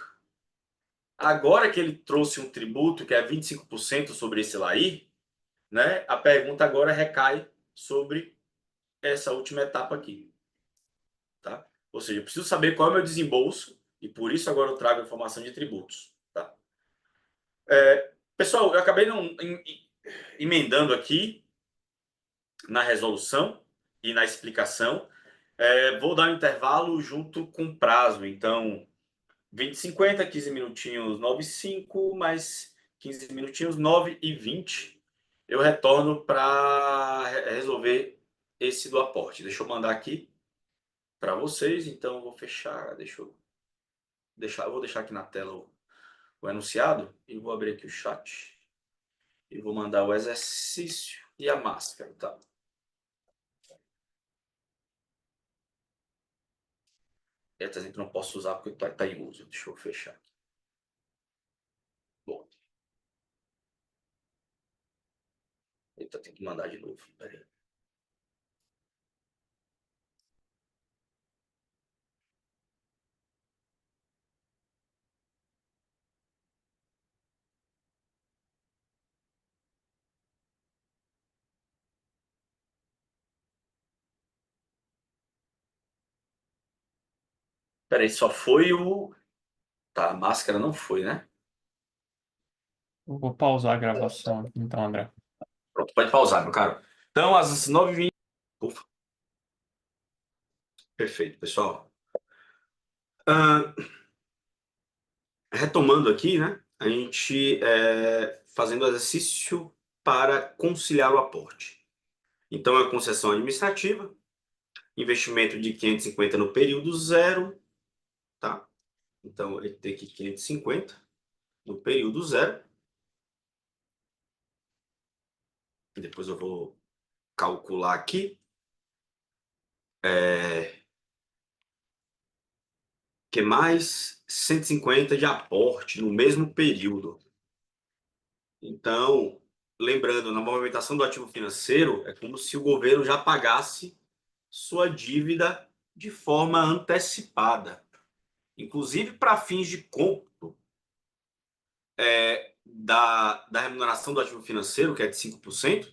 Agora que ele trouxe um tributo, que é 25% sobre esse LAIR, né, a pergunta agora recai sobre essa última etapa aqui. Tá? Ou seja, eu preciso saber qual é o meu desembolso e por isso agora eu trago a informação de tributos. Tá? Pessoal, eu acabei não emendando aqui na resolução e na explicação. Vou dar um intervalo junto com prazo. Então, 20h50, 15 minutinhos, 9h05, mais 15 minutinhos, 9h20. Eu retorno para resolver esse do aporte. Deixa eu mandar aqui para vocês. Então, eu vou fechar. Eu vou deixar aqui na tela o enunciado e vou abrir aqui o chat e vou mandar o exercício e a máscara, tá? Essa gente não posso usar porque tá em uso. Deixa eu fechar aqui. Bom. Eita, tem que mandar de novo. Pera aí. Pera aí, só foi o... Tá, a máscara não foi, né? Eu vou pausar a gravação aqui, então, André. Pronto, pode pausar, meu caro. Então, às 9h20... Ufa. Perfeito, pessoal. Retomando aqui, né? A gente fazendo exercício para conciliar o aporte. Então, é concessão administrativa, investimento de 550 no período zero, tá? Então, ele tem aqui 550 no período zero. Depois eu vou calcular aqui. Que mais 150 de aporte no mesmo período. Então, lembrando, na movimentação do ativo financeiro, é como se o governo já pagasse sua dívida de forma antecipada. Inclusive para fins de cômputo da remuneração do ativo financeiro, que é de 5%,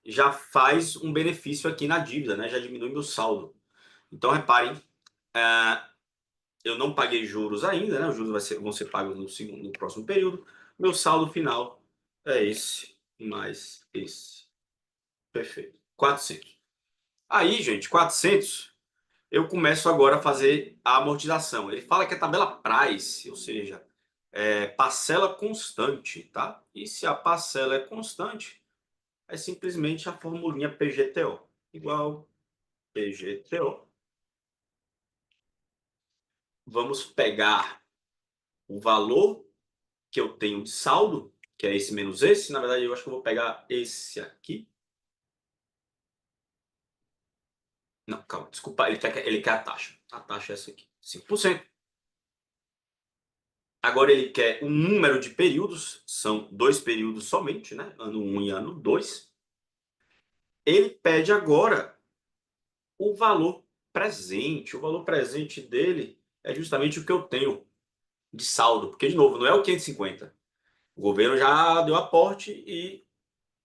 já faz um benefício aqui na dívida, né? Já diminui meu saldo. Então, reparem, eu não paguei juros ainda, né? Os juros vão ser pagos no próximo período. Meu saldo final é esse mais esse. Perfeito. 400. Aí, gente, 400, eu começo agora a fazer a amortização. Ele fala que a tabela price, ou seja, parcela constante, tá? E se a parcela é constante, é simplesmente a formulinha PGTO, igual PGTO. Vamos pegar o valor que eu tenho de saldo, que é esse menos esse. Na verdade, eu acho que eu vou pegar esse aqui. Não, calma, desculpa, ele quer a taxa. A taxa é essa aqui, 5%. Agora ele quer um número de períodos, são 2 períodos somente, né? Ano 1 e ano 2. Ele pede agora o valor presente. O valor presente dele é justamente o que eu tenho de saldo, porque, de novo, não é o 550. O governo já deu aporte e,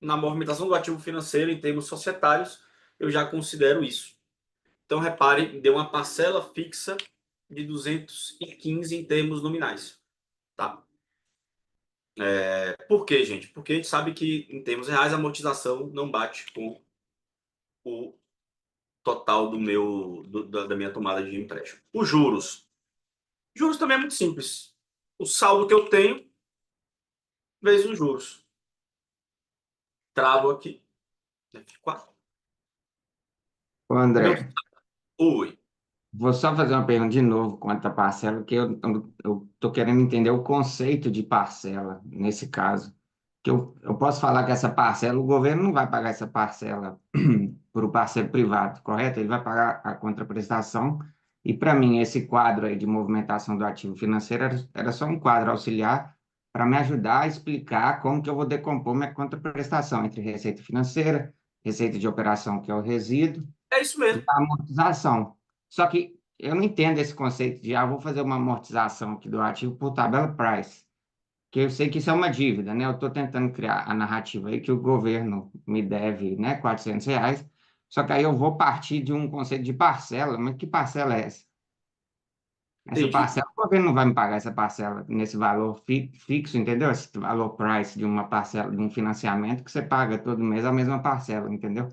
na movimentação do ativo financeiro, em termos societários, eu já considero isso. Então, repare, deu uma parcela fixa de 215 em termos nominais. Tá? Por quê, gente? Porque a gente sabe que, em termos reais, a amortização não bate com o total da minha tomada de empréstimo. Os juros. Juros também é muito simples. O saldo que eu tenho vezes os juros. Travo aqui. F4. Ô, André, Oi. vou só fazer uma pergunta de novo quanto à parcela, que eu tô querendo entender o conceito de parcela nesse caso. Que eu posso falar que essa parcela, o governo não vai pagar essa parcela para o parceiro privado, correto? Ele vai pagar a contraprestação. E para mim, esse quadro aí de movimentação do ativo financeiro era só um quadro auxiliar para me ajudar a explicar como que eu vou decompor minha contraprestação entre receita financeira, receita de operação, que é o resíduo, É isso e mesmo. a amortização. Só que eu não entendo esse conceito de, vou fazer uma amortização aqui do ativo por tabela price, que eu sei que isso é uma dívida, né? Eu estou tentando criar a narrativa aí que o governo me deve, né, R$ 400, só que aí eu vou partir de um conceito de parcela, mas que parcela é essa? Essa Entendi. parcela, o governo não vai me pagar essa parcela nesse valor fixo, entendeu? Esse valor price de uma parcela, de um financiamento que você paga todo mês a mesma parcela, entendeu?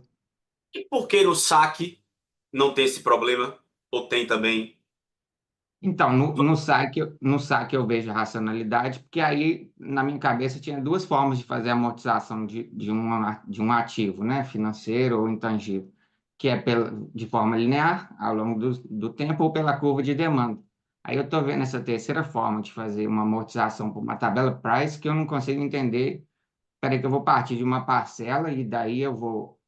E por que no saque não tem esse problema? Ou tem também? Então, no saque eu vejo racionalidade, porque aí, na minha cabeça, tinha duas formas de fazer a amortização de um ativo, né, financeiro ou intangível, que é de forma linear, ao longo do tempo, ou pela curva de demanda. Aí eu estou vendo essa terceira forma de fazer uma amortização por uma tabela price que eu não consigo entender. Espera aí que eu vou partir de uma parcela e daí eu vou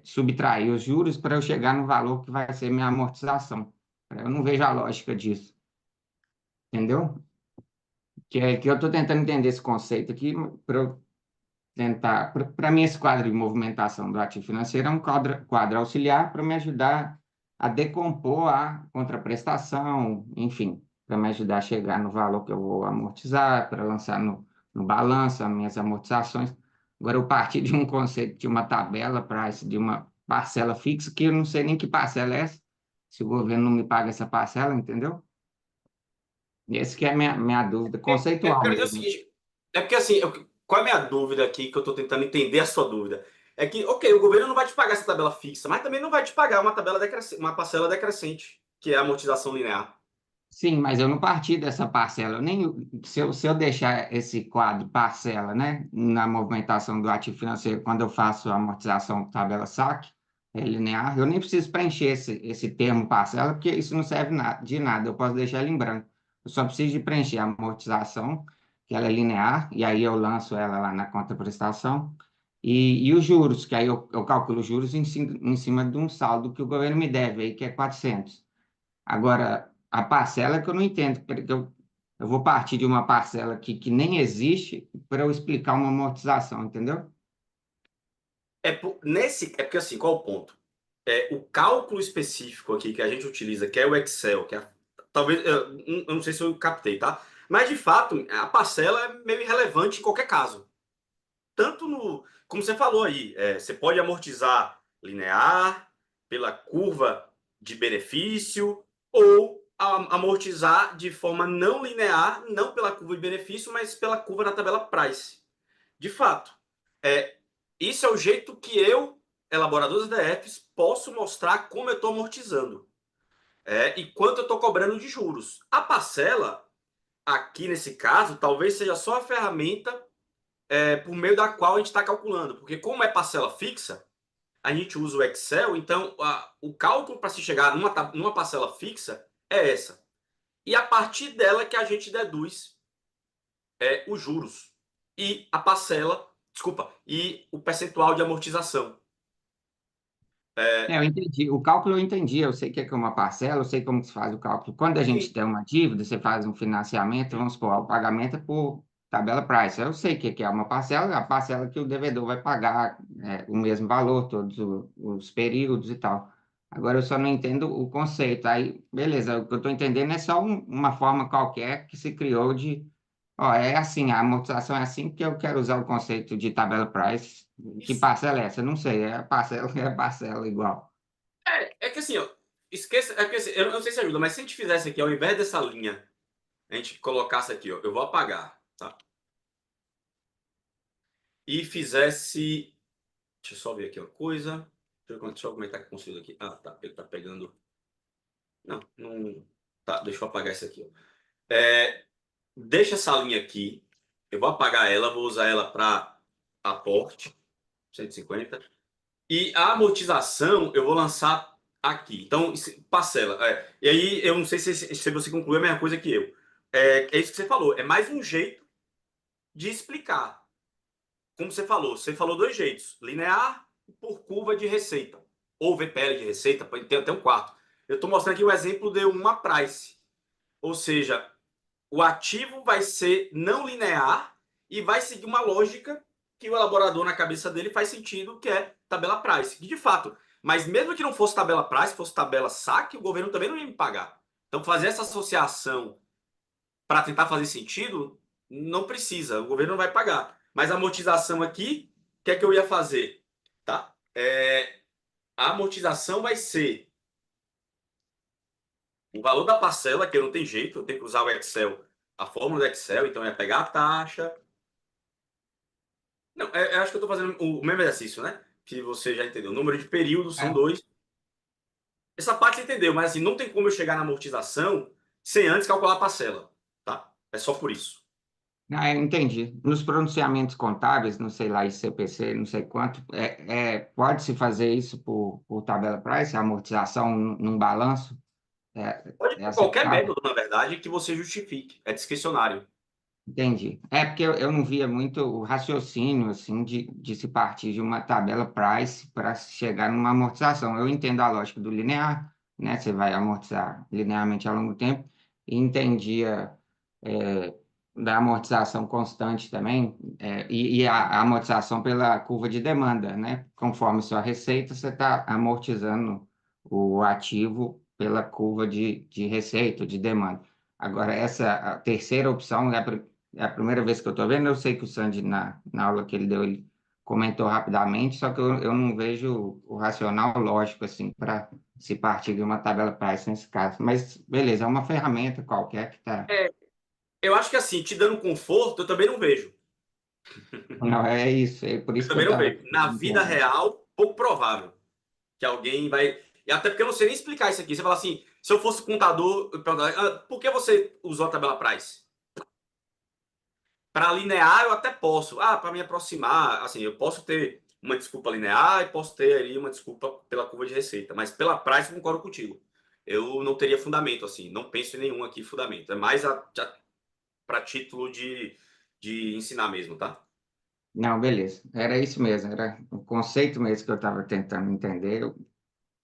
subtrair os juros para eu chegar no valor que vai ser minha amortização. Eu não vejo a lógica disso. Entendeu? Que eu estou tentando entender esse conceito aqui para eu tentar. Para mim, esse quadro de movimentação do ativo financeiro é um quadro auxiliar para me ajudar a decompor a contraprestação, enfim, para me ajudar a chegar no valor que eu vou amortizar, para lançar no balanço as minhas amortizações. Agora, eu parti de um conceito de uma tabela para de uma parcela fixa, que eu não sei nem que parcela é essa, se o governo não me paga essa parcela, entendeu? Esse que é a minha dúvida, conceitual É o mesmo. seguinte, é porque assim, qual é a minha dúvida aqui, que eu estou tentando entender a sua dúvida? É que, ok, o governo não vai te pagar essa tabela fixa, mas também não vai te pagar uma tabela decrescente, uma parcela decrescente, que é a amortização linear. Sim, mas eu não parti dessa parcela. Se eu deixar esse quadro parcela, né, na movimentação do ativo financeiro, quando eu faço a amortização tabela saque, linear, eu nem preciso preencher esse termo parcela, porque isso não serve de nada. Eu posso deixar ele em branco. Eu só preciso de preencher a amortização, que ela é linear, e aí eu lanço ela lá na conta prestação. E os juros, que aí eu calculo os juros em cima de um saldo que o governo me deve, aí, que é 400. Agora, a parcela que eu não entendo, porque eu vou partir de uma parcela aqui que nem existe para eu explicar uma amortização, entendeu? É porque assim, qual é o ponto? O cálculo específico aqui que a gente utiliza, que é o Excel, talvez, eu não sei se eu captei, tá? Mas de fato, a parcela é meio irrelevante em qualquer caso. Tanto como você falou aí, você pode amortizar linear, pela curva de benefício, ou amortizar de forma não linear, não pela curva de benefício, mas pela curva da tabela price. De fato, isso é o jeito que eu elaborador dos DFs, posso mostrar como eu estou amortizando e quanto eu estou cobrando de juros. A parcela, aqui nesse caso, talvez seja só a ferramenta por meio da qual a gente está calculando, porque como é parcela fixa, a gente usa o Excel, então o cálculo para se chegar numa parcela fixa é essa. E a partir dela que a gente deduz os juros e a parcela, desculpa, e o percentual de amortização. Eu entendi. O cálculo eu entendi. Eu sei que é uma parcela, eu sei como que se faz o cálculo. Quando a gente Sim. tem uma dívida, você faz um financiamento, vamos supor, o pagamento é por tabela price. Eu sei que é uma parcela, a parcela que o devedor vai pagar o mesmo valor, todos os períodos e tal. Agora eu só não entendo o conceito. Aí, beleza, o que eu estou entendendo é só uma forma qualquer que se criou de. Ó, é assim, a amortização é assim que eu quero usar o conceito de tabela price. Que Isso. parcela é essa? Não sei, é parcela igual. É que assim, ó, esqueça, é que assim, eu não sei se ajuda, mas se a gente fizesse aqui, ao invés dessa linha, a gente colocasse aqui, ó, eu vou apagar, tá? E fizesse, deixa eu só ver aqui uma coisa, deixa eu comentar que consigo aqui. Ah, tá, ele tá pegando, não, tá, deixa eu apagar isso aqui, ó. Deixa essa linha aqui, eu vou apagar ela, vou usar ela para aporte, 150, e a amortização eu vou lançar aqui. Então, parcela. E aí, eu não sei se você concluiu a mesma coisa que eu. É isso que você falou. É mais um jeito de explicar. Como você falou dois jeitos: linear por curva de receita, ou VPL de receita, pode ter até um quarto. Eu estou mostrando aqui o exemplo de uma price. Ou seja, o ativo vai ser não linear e vai seguir uma lógica que o elaborador na cabeça dele faz sentido, que é tabela price. E de fato, mas mesmo que não fosse tabela price, fosse tabela saque, o governo também não ia me pagar. Então fazer essa associação para tentar fazer sentido, não precisa, o governo não vai pagar. Mas a amortização aqui, o que é que eu ia fazer? Tá? A amortização vai ser o valor da parcela, que não tem jeito, eu tenho que usar o Excel, a fórmula do Excel, então é pegar a taxa. Não, eu acho que eu estou fazendo o mesmo exercício, né? Que você já entendeu. O número de períodos são É. 2. Essa parte você entendeu, mas assim, não tem como eu chegar na amortização sem antes calcular a parcela, tá? É só por isso. Ah, eu entendi. Nos pronunciamentos contábeis, não sei lá, ICPC, não sei quanto, pode-se fazer isso por tabela price, a amortização num balanço? Pode É ter qualquer aceitável? método, na verdade, que você justifique. É discricionário. Entendi. É porque eu não via muito o raciocínio assim de se partir de uma tabela price para chegar numa amortização. Eu entendo a lógica do linear, né? Você vai amortizar linearmente ao longo do tempo, e entendia é, da amortização constante também, e a amortização pela curva de demanda, né? Conforme sua receita, você está amortizando o ativo pela curva de receita, de demanda. Agora, essa a terceira opção é a primeira vez que eu estou vendo. Eu sei que o Sandy, na aula que ele deu, ele comentou rapidamente, só que eu não vejo o racional lógico assim para se partir de uma tabela price nesse caso. Mas beleza, é uma ferramenta qualquer que está. É, eu acho que assim, te dando conforto, eu também não vejo. Não, é isso, é por Eu isso que eu também não estava vejo. Na vida entendendo. real, pouco provável que alguém vai. E até porque eu não sei nem explicar isso aqui. Você fala assim, se eu fosse contador, eu perguntaria, por que você usou a tabela price? Para linear, eu até posso. Para me aproximar, assim, eu posso ter uma desculpa linear e posso ter ali uma desculpa pela curva de receita. Mas pela price, eu concordo contigo. Eu não teria fundamento, assim. Não penso em nenhum aqui fundamento. É mais para título de ensinar mesmo, tá? Não, beleza. Era isso mesmo, era o conceito mesmo que eu estava tentando entender,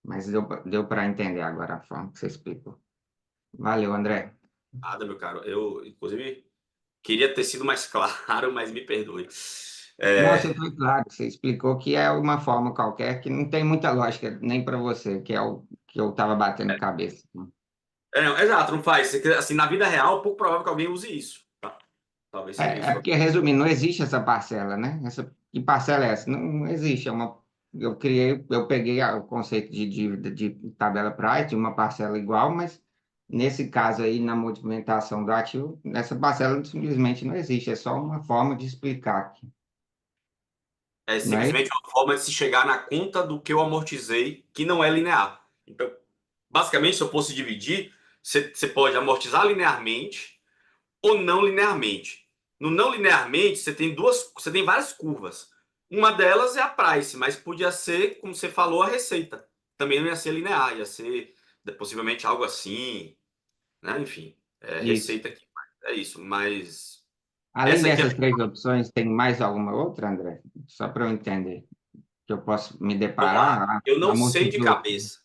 mas deu para entender agora a forma que você explicou. Valeu, André. Nada, meu caro. Eu, inclusive, queria ter sido mais claro, mas me perdoe. Não, É, você foi claro, você explicou que é uma forma qualquer que não tem muita lógica nem para você, que é o que eu estava batendo cabeça. não, exato, não faz. Assim, na vida real, é pouco provável que alguém use isso. Tá? Talvez seja É, isso. é porque, resumindo, não existe essa parcela, né? Que parcela é essa? Não, não existe. Eu peguei o conceito de dívida de tabela price, de uma parcela igual, mas nesse caso aí, na movimentação do ativo, essa parcela simplesmente não existe, é só uma forma de explicar aqui. É não é? simplesmente uma forma de se chegar na conta do que eu amortizei, que não é linear. Então, basicamente, se eu fosse dividir, você pode amortizar linearmente ou não linearmente. No não linearmente, você tem várias curvas. Uma delas é a price, mas podia ser, como você falou, a receita. Também não ia ser linear, ia ser possivelmente algo assim, né? Enfim, Isso. receita aqui. É isso, mas Além essa aqui é dessas três opções, tem mais alguma outra, André? Só para eu entender, que eu posso me vamos lá. deparar, Eu não sei de amortizou. cabeça.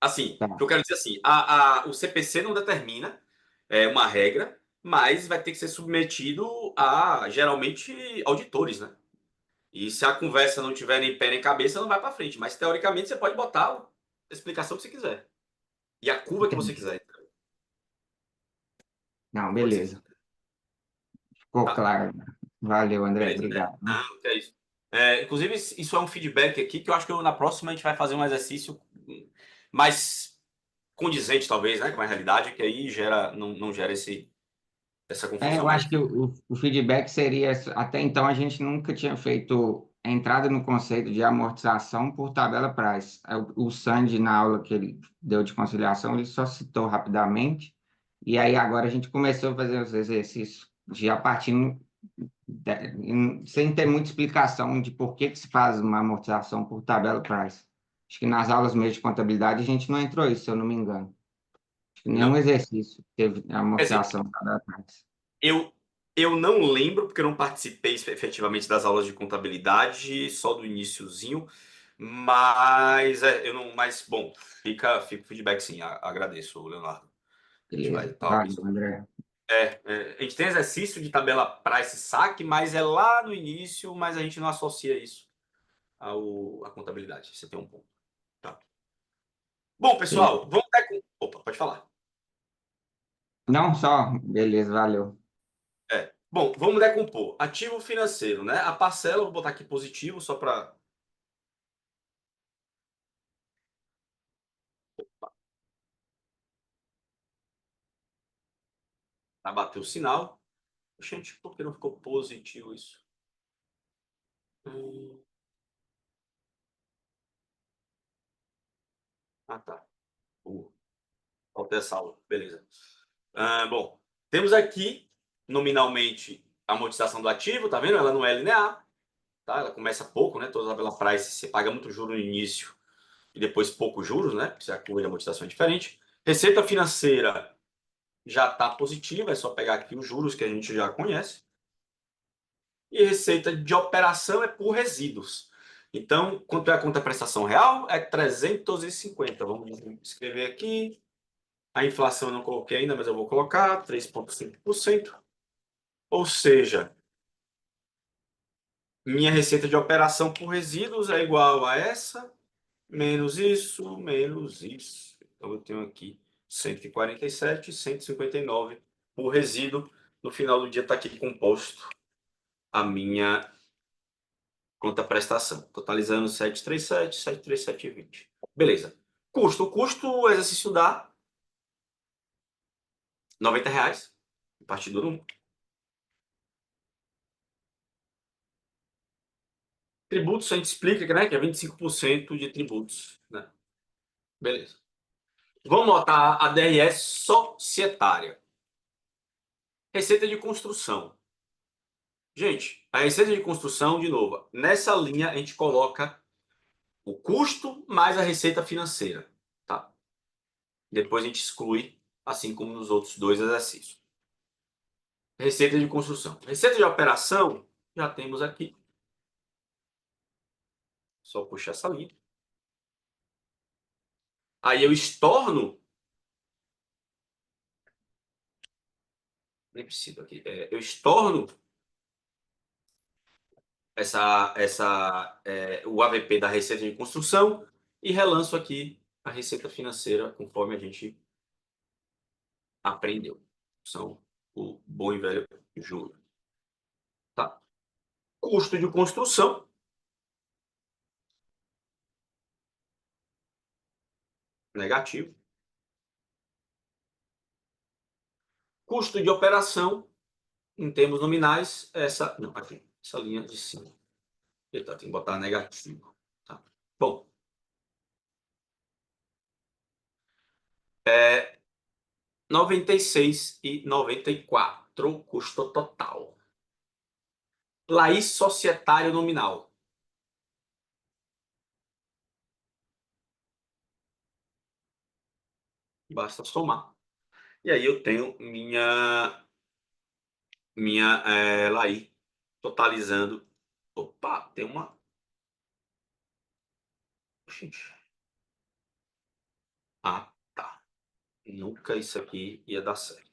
Assim, Tá, o que eu quero dizer assim, o CPC não determina uma regra, mas vai ter que ser submetido a, geralmente, auditores, né? E se a conversa não tiver nem pé nem cabeça, não vai para frente. Mas, teoricamente, você pode botar a explicação que você quiser. E a curva que você entendi. quiser. Não, Curva que você beleza. quiser. Ficou Tá? claro. Valeu, André. Beleza, né? Obrigado. Não, que é isso. Inclusive, isso é um feedback aqui que eu acho que na próxima a gente vai fazer um exercício mais condizente, talvez, né? Com a realidade, que aí não gera essa Eu confusão acho aí. que o feedback seria, até então a gente nunca tinha feito a entrada no conceito de amortização por tabela price. O Sandy, na aula que ele deu de conciliação, ele só citou rapidamente, e aí agora a gente começou a fazer os exercícios já partindo, sem ter muita explicação de por que se faz uma amortização por tabela price. Acho que nas aulas mesmo de contabilidade a gente não entrou isso, se eu não me engano. Acho que nenhum Não. exercício teve Quer dizer, amortização por tabela price. eu, eu não lembro, porque eu não participei efetivamente das aulas de contabilidade, só do iniciozinho, mas eu não. Mas, bom, fica o feedback sim, agradeço, Leonardo. A gente vai, Beleza. talvez. Valeu, André. A gente tem exercício de tabela para esse saque, mas é lá no início, mas a gente não associa isso à contabilidade. Você tem um ponto. Tá. Bom, Beleza. pessoal, vamos até com. Opa, pode falar. Não só, beleza, valeu. Bom, vamos decompor. Ativo financeiro, né? A parcela, vou botar aqui positivo, só para bater o sinal. Gente, por que não ficou positivo isso? Hum, tá. Faltei essa aula. Beleza. Bom, temos aqui, nominalmente, a amortização do ativo, tá vendo? Ela não é linear, tá? Ela começa pouco, né? Toda tabela price, você paga muito juro no início e depois poucos juros, né? Porque a curva de amortização é diferente. Receita financeira já está positiva, é só pegar aqui os juros que a gente já conhece. E receita de operação é por resíduos. Então, quanto é a conta prestação real? É 350. Vamos escrever aqui. A inflação eu não coloquei ainda, mas eu vou colocar 3,5%. Ou seja, minha receita de operação por resíduos é igual a essa, menos isso, menos isso. Então, eu tenho aqui 147, 159 por resíduo. No final do dia está aqui composto a minha conta prestação, totalizando 737, 737,20. Beleza. Custo. O custo, o exercício dá R$ 90, partido 1. Tributos, a gente explica, né, que é 25% de tributos. Né? Beleza. Vamos notar a DRS societária. Receita de construção. Gente, a receita de construção, de novo, nessa linha a gente coloca o custo mais a receita financeira. Tá? Depois a gente exclui, assim como nos outros dois exercícios. Receita de construção. Receita de operação, já temos aqui. Só puxar essa linha. Aí eu estorno. Nem preciso aqui. Eu estorno o AVP da receita de construção e relanço aqui a receita financeira, conforme a gente aprendeu. São o bom e velho juro. Tá. Custo de construção. Negativo. Custo de operação, em termos nominais, essa linha de cima. Eita, tem que botar negativo. Tá. Bom. 96,94 custo total. Laís societário nominal. Basta somar. E aí eu tenho minha Laís totalizando. Opa, tem uma. Gente. Ah, tá. Nunca isso aqui ia dar certo.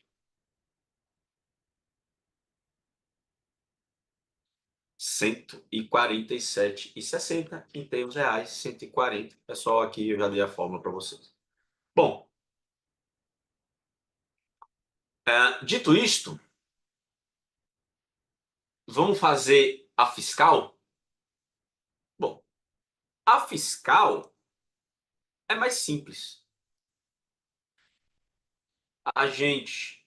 147,60 em termos reais, 140. Pessoal, aqui eu já dei a fórmula para vocês. Bom, dito isto, vamos fazer a fiscal? Bom, a fiscal é mais simples. A gente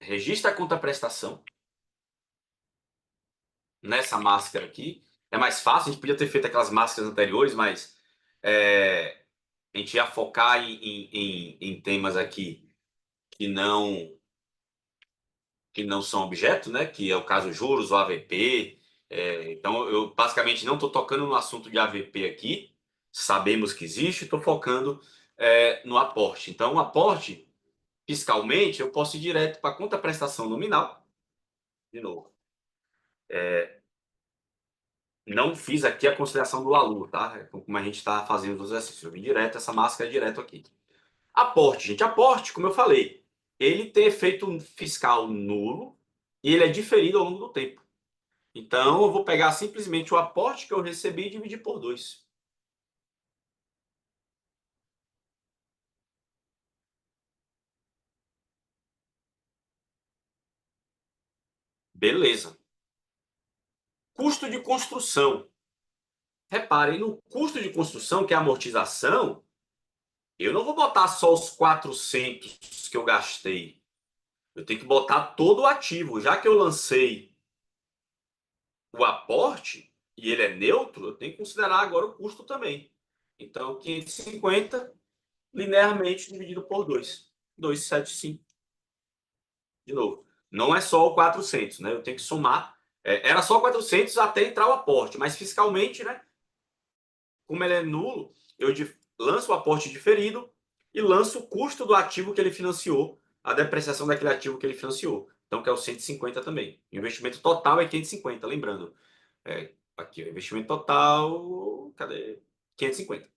registra a contraprestação nessa máscara aqui. É mais fácil, a gente podia ter feito aquelas máscaras anteriores, mas a gente ia focar em temas aqui que não são objeto, né? Que é o caso juros, o AVP. Então, eu basicamente não estou tocando no assunto de AVP aqui. Sabemos que existe, estou focando no aporte. Então, o aporte, fiscalmente, eu posso ir direto para a contraprestação nominal. De novo. Não fiz aqui a consideração do LALU, tá? Como a gente está fazendo os exercícios. Eu vim direto, essa máscara é direto aqui. Aporte, gente. Aporte, como eu falei, ele tem efeito fiscal nulo e ele é diferido ao longo do tempo. Então, eu vou pegar simplesmente o aporte que eu recebi e dividir por 2. Beleza. Custo de construção. Reparem, no custo de construção, que é a amortização, eu não vou botar só os 400 que eu gastei. Eu tenho que botar todo o ativo. Já que eu lancei o aporte e ele é neutro, eu tenho que considerar agora o custo também. Então, 550 linearmente dividido por 2. 275. De novo, não é só o 400, né? Eu tenho que somar. Era só 400 até entrar o aporte, mas fiscalmente, né? Como ele é nulo, eu lanço o aporte diferido e lanço o custo do ativo que ele financiou, a depreciação daquele ativo que ele financiou. Então, que é o 150 também. O investimento total é 550, lembrando. Aqui, o investimento total, cadê? 550.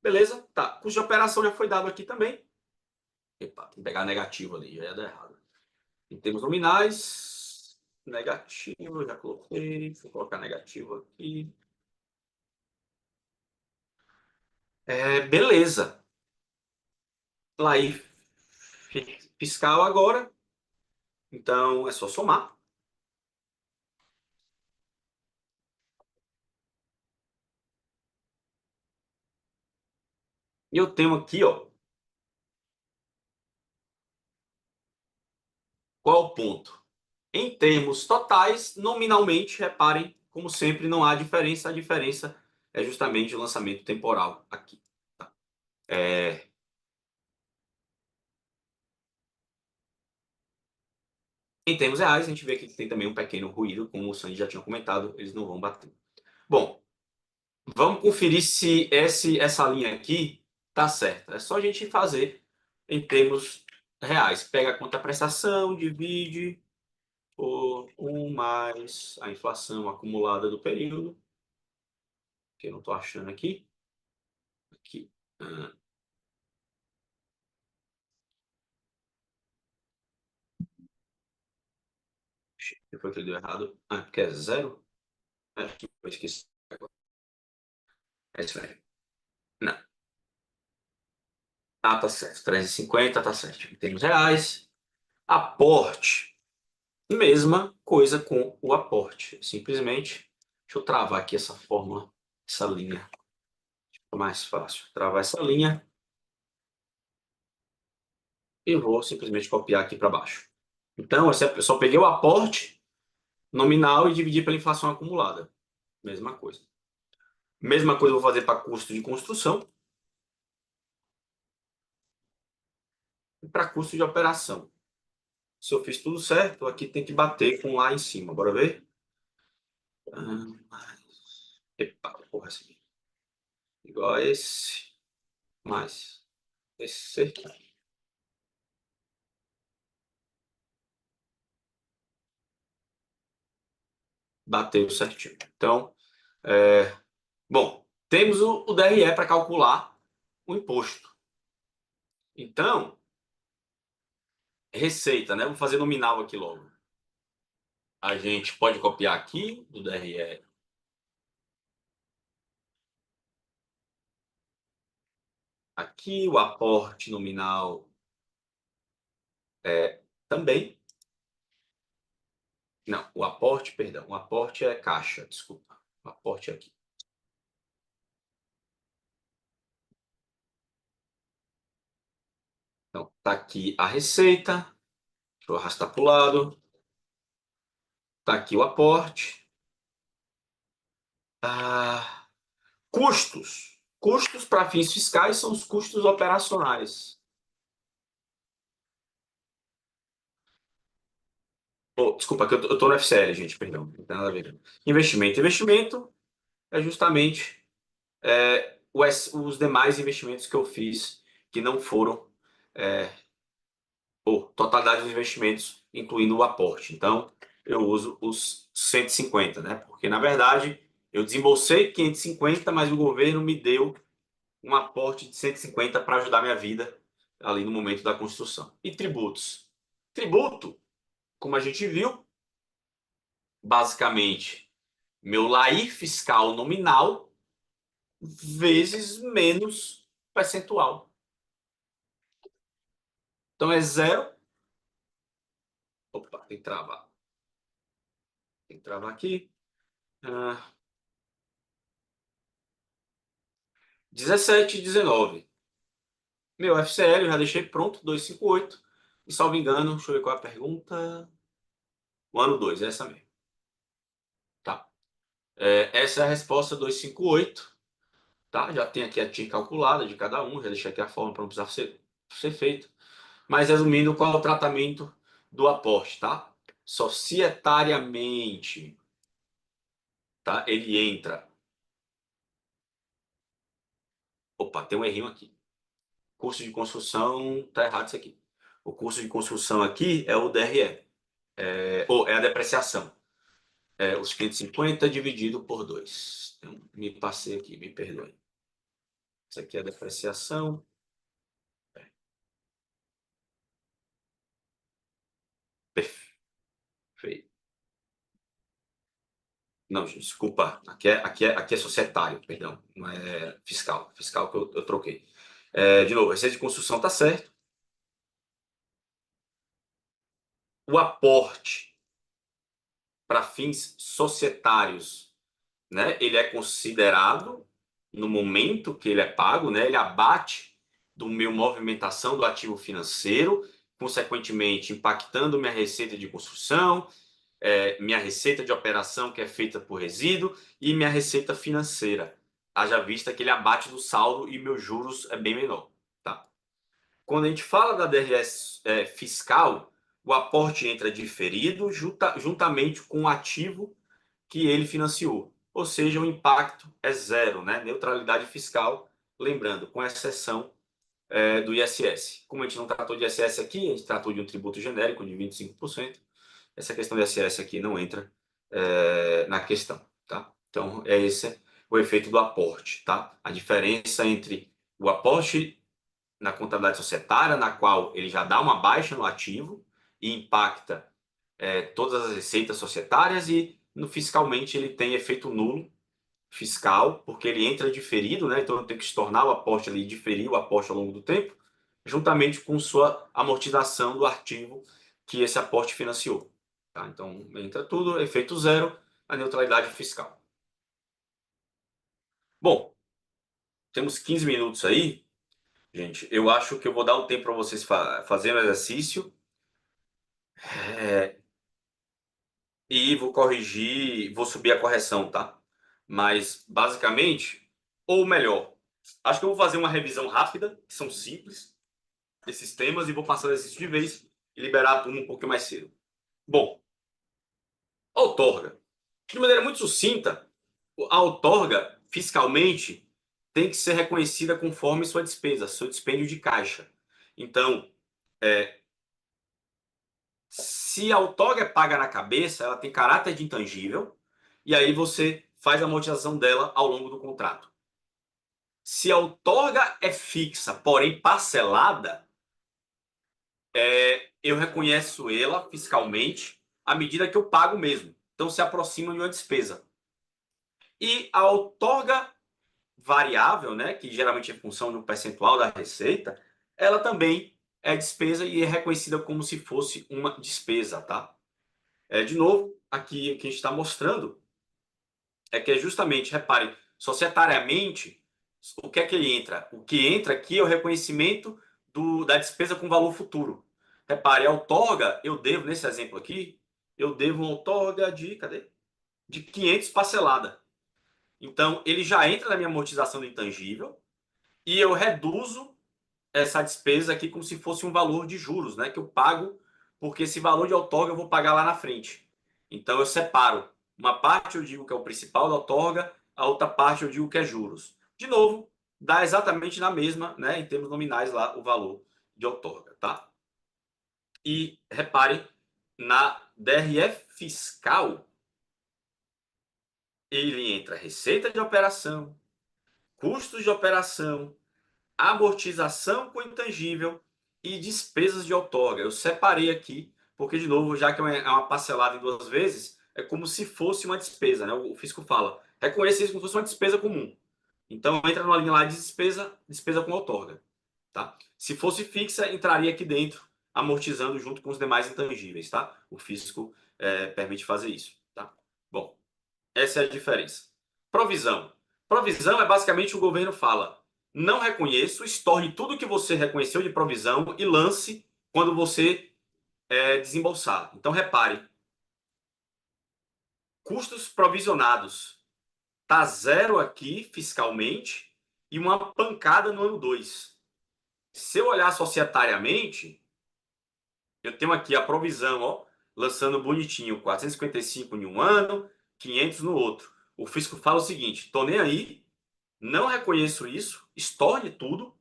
Beleza? Tá. Custo de operação já foi dado aqui também. Epa, tem que pegar negativo ali, já ia dar errado. Em termos nominais, negativo, já coloquei. Vou colocar negativo aqui. Beleza. Lá aí, fiscal agora. Então, é só somar. E eu tenho aqui, ó. Qual é o ponto? Em termos totais, nominalmente, reparem, como sempre, não há diferença. A diferença é justamente o lançamento temporal aqui. Tá? Em termos reais, a gente vê que tem também um pequeno ruído, como o Sandy já tinha comentado, eles não vão bater. Bom, vamos conferir se essa linha aqui tá certa. É só a gente fazer em termos reais. Pega a contraprestação, divide por 1 mais a inflação acumulada do período, que eu não estou achando aqui. Aqui. Que foi que ele deu errado? Porque é 0? Aqui, eu esqueci. É isso aí. Não. Tá certo. 350, tá certo. Em termos reais. Aporte. Mesma coisa com o aporte. Simplesmente, deixa eu travar aqui essa fórmula, essa linha. Fica mais fácil. Travar essa linha. E vou simplesmente copiar aqui para baixo. Então, eu só peguei o aporte nominal e dividir pela inflação acumulada. Mesma coisa. Mesma coisa eu vou fazer para custo de construção e para custo de operação. Se eu fiz tudo certo, aqui tem que bater com lá em cima. Bora ver? Epa, porra, esse aqui. Igual a esse. Mais esse aqui. Bateu certinho. Então, bom, temos o DRE para calcular o imposto. Então, receita, né? Vou fazer nominal aqui logo. A gente pode copiar aqui do DRE. Aqui o aporte nominal também. Não, o aporte, perdão. O aporte é caixa, desculpa. O aporte é aqui. Então, tá aqui a receita. Deixa eu arrastar para o lado. Tá aqui o aporte. Custos. Custos para fins fiscais são os custos operacionais. Desculpa, que eu estou no FCL, gente, perdão. Não tem nada a ver. Investimento. Investimento é justamente os demais investimentos que eu fiz que não foram totalidade dos investimentos, incluindo o aporte. Então, eu uso os 150, né? Porque, na verdade, eu desembolsei 550, mas o governo me deu um aporte de 150 para ajudar minha vida ali no momento da construção. E tributos. Tributo, como a gente viu, basicamente, meu LAI fiscal nominal vezes menos percentual. Então, é zero. Opa, tem que travar. Tem que travar aqui. 17 e 19. Meu FCL eu já deixei pronto, 258. E salvo engano, deixa eu ver qual é a pergunta. O ano 2, é essa mesmo. Tá. Essa é a resposta 258. Tá? Já tem aqui a TIR calculada de cada um. Já deixei aqui a forma para não precisar ser feito. Mas resumindo, qual é o tratamento do aporte, tá? Societariamente, tá? Ele entra. Opa, tem um errinho aqui. Custo de construção, tá errado isso aqui. O custo de construção aqui é o DRE. É a depreciação. Os 550 dividido por 2. Então, me passei aqui, me perdoe. Isso aqui é a depreciação. Perfeito. Não, gente, desculpa. Aqui é societário, perdão. Não é fiscal. Fiscal que eu troquei. De novo, receita de construção está certo. O aporte para fins societários, né? Ele é considerado no momento que ele é pago, né? Ele abate do meu movimentação do ativo financeiro, consequentemente impactando minha receita de construção, minha receita de operação que é feita por resíduo e minha receita financeira. Haja vista que ele abate do saldo e meus juros é bem menor. Tá? Quando a gente fala da DRS fiscal, o aporte entra diferido juntamente com o ativo que ele financiou. Ou seja, o impacto é zero, né? Neutralidade fiscal, lembrando, com exceção do ISS. Como a gente não tratou de ISS aqui, a gente tratou de um tributo genérico de 25%. Essa questão do ISS aqui não entra na questão, tá? Então, esse o efeito do aporte, tá? A diferença entre o aporte na contabilidade societária, na qual ele já dá uma baixa no ativo e impacta todas as receitas societárias, e no fiscalmente ele tem efeito nulo fiscal, porque ele entra diferido, né? Então eu tenho que estornar o aporte ali, diferir o aporte ao longo do tempo, juntamente com sua amortização do ativo que esse aporte financiou. Tá? Então entra tudo, efeito zero, a neutralidade fiscal. Bom, temos 15 minutos aí, gente. Eu acho que eu vou dar um tempo para vocês fazerem o exercício. e vou corrigir, vou subir a correção, tá? Mas, basicamente, ou melhor, acho que eu vou fazer uma revisão rápida, que são simples, esses temas, e vou passar o exercício de vez e liberar a turma um pouquinho mais cedo. Bom, outorga. De maneira muito sucinta, a outorga, fiscalmente, tem que ser reconhecida conforme sua despesa, seu dispêndio de caixa. Então, se a outorga é paga na cabeça, ela tem caráter de intangível, e aí você faz a amortização dela ao longo do contrato. Se a outorga é fixa, porém parcelada, eu reconheço ela fiscalmente à medida que eu pago mesmo. Então se aproxima de uma despesa. E a outorga variável, né, que geralmente é função de um percentual da receita, ela também é despesa e é reconhecida como se fosse uma despesa, tá? De novo, aqui o que a gente está mostrando é que justamente, repare, societariamente, o que é que ele entra? O que entra aqui é o reconhecimento da despesa com valor futuro. Repare, a outorga, eu devo, nesse exemplo aqui, eu devo uma outorga de, cadê? De 500 parcelada. Então, ele já entra na minha amortização do intangível e eu reduzo essa despesa aqui como se fosse um valor de juros, né? Que eu pago, porque esse valor de outorga eu vou pagar lá na frente. Então eu separo. Uma parte eu digo que é o principal da outorga, a outra parte eu digo que é juros. De novo, dá exatamente na mesma, né? Em termos nominais lá, o valor de outorga, tá? E repare, na DRE fiscal, ele entra receita de operação, custos de operação, amortização com intangível e despesas de outorga. Eu separei aqui, porque, de novo, já que é uma parcelada em 2 vezes, é como se fosse uma despesa, né? O fisco fala, reconheça isso como se fosse uma despesa comum. Então, entra numa linha lá de despesa com outorga. Tá? Se fosse fixa, entraria aqui dentro, amortizando junto com os demais intangíveis. Tá? O fisco permite fazer isso. Tá? Bom, essa é a diferença. Provisão. Provisão é basicamente o governo fala: não reconheço, estorne tudo que você reconheceu de provisão e lance quando você desembolsar. Então, repare: custos provisionados. Tá zero aqui fiscalmente e uma pancada no ano 2. Se eu olhar societariamente, eu tenho aqui a provisão, ó, lançando bonitinho, 455 em um ano, 500 no outro. O fisco fala o seguinte: tô nem aí, não reconheço isso, estorne tudo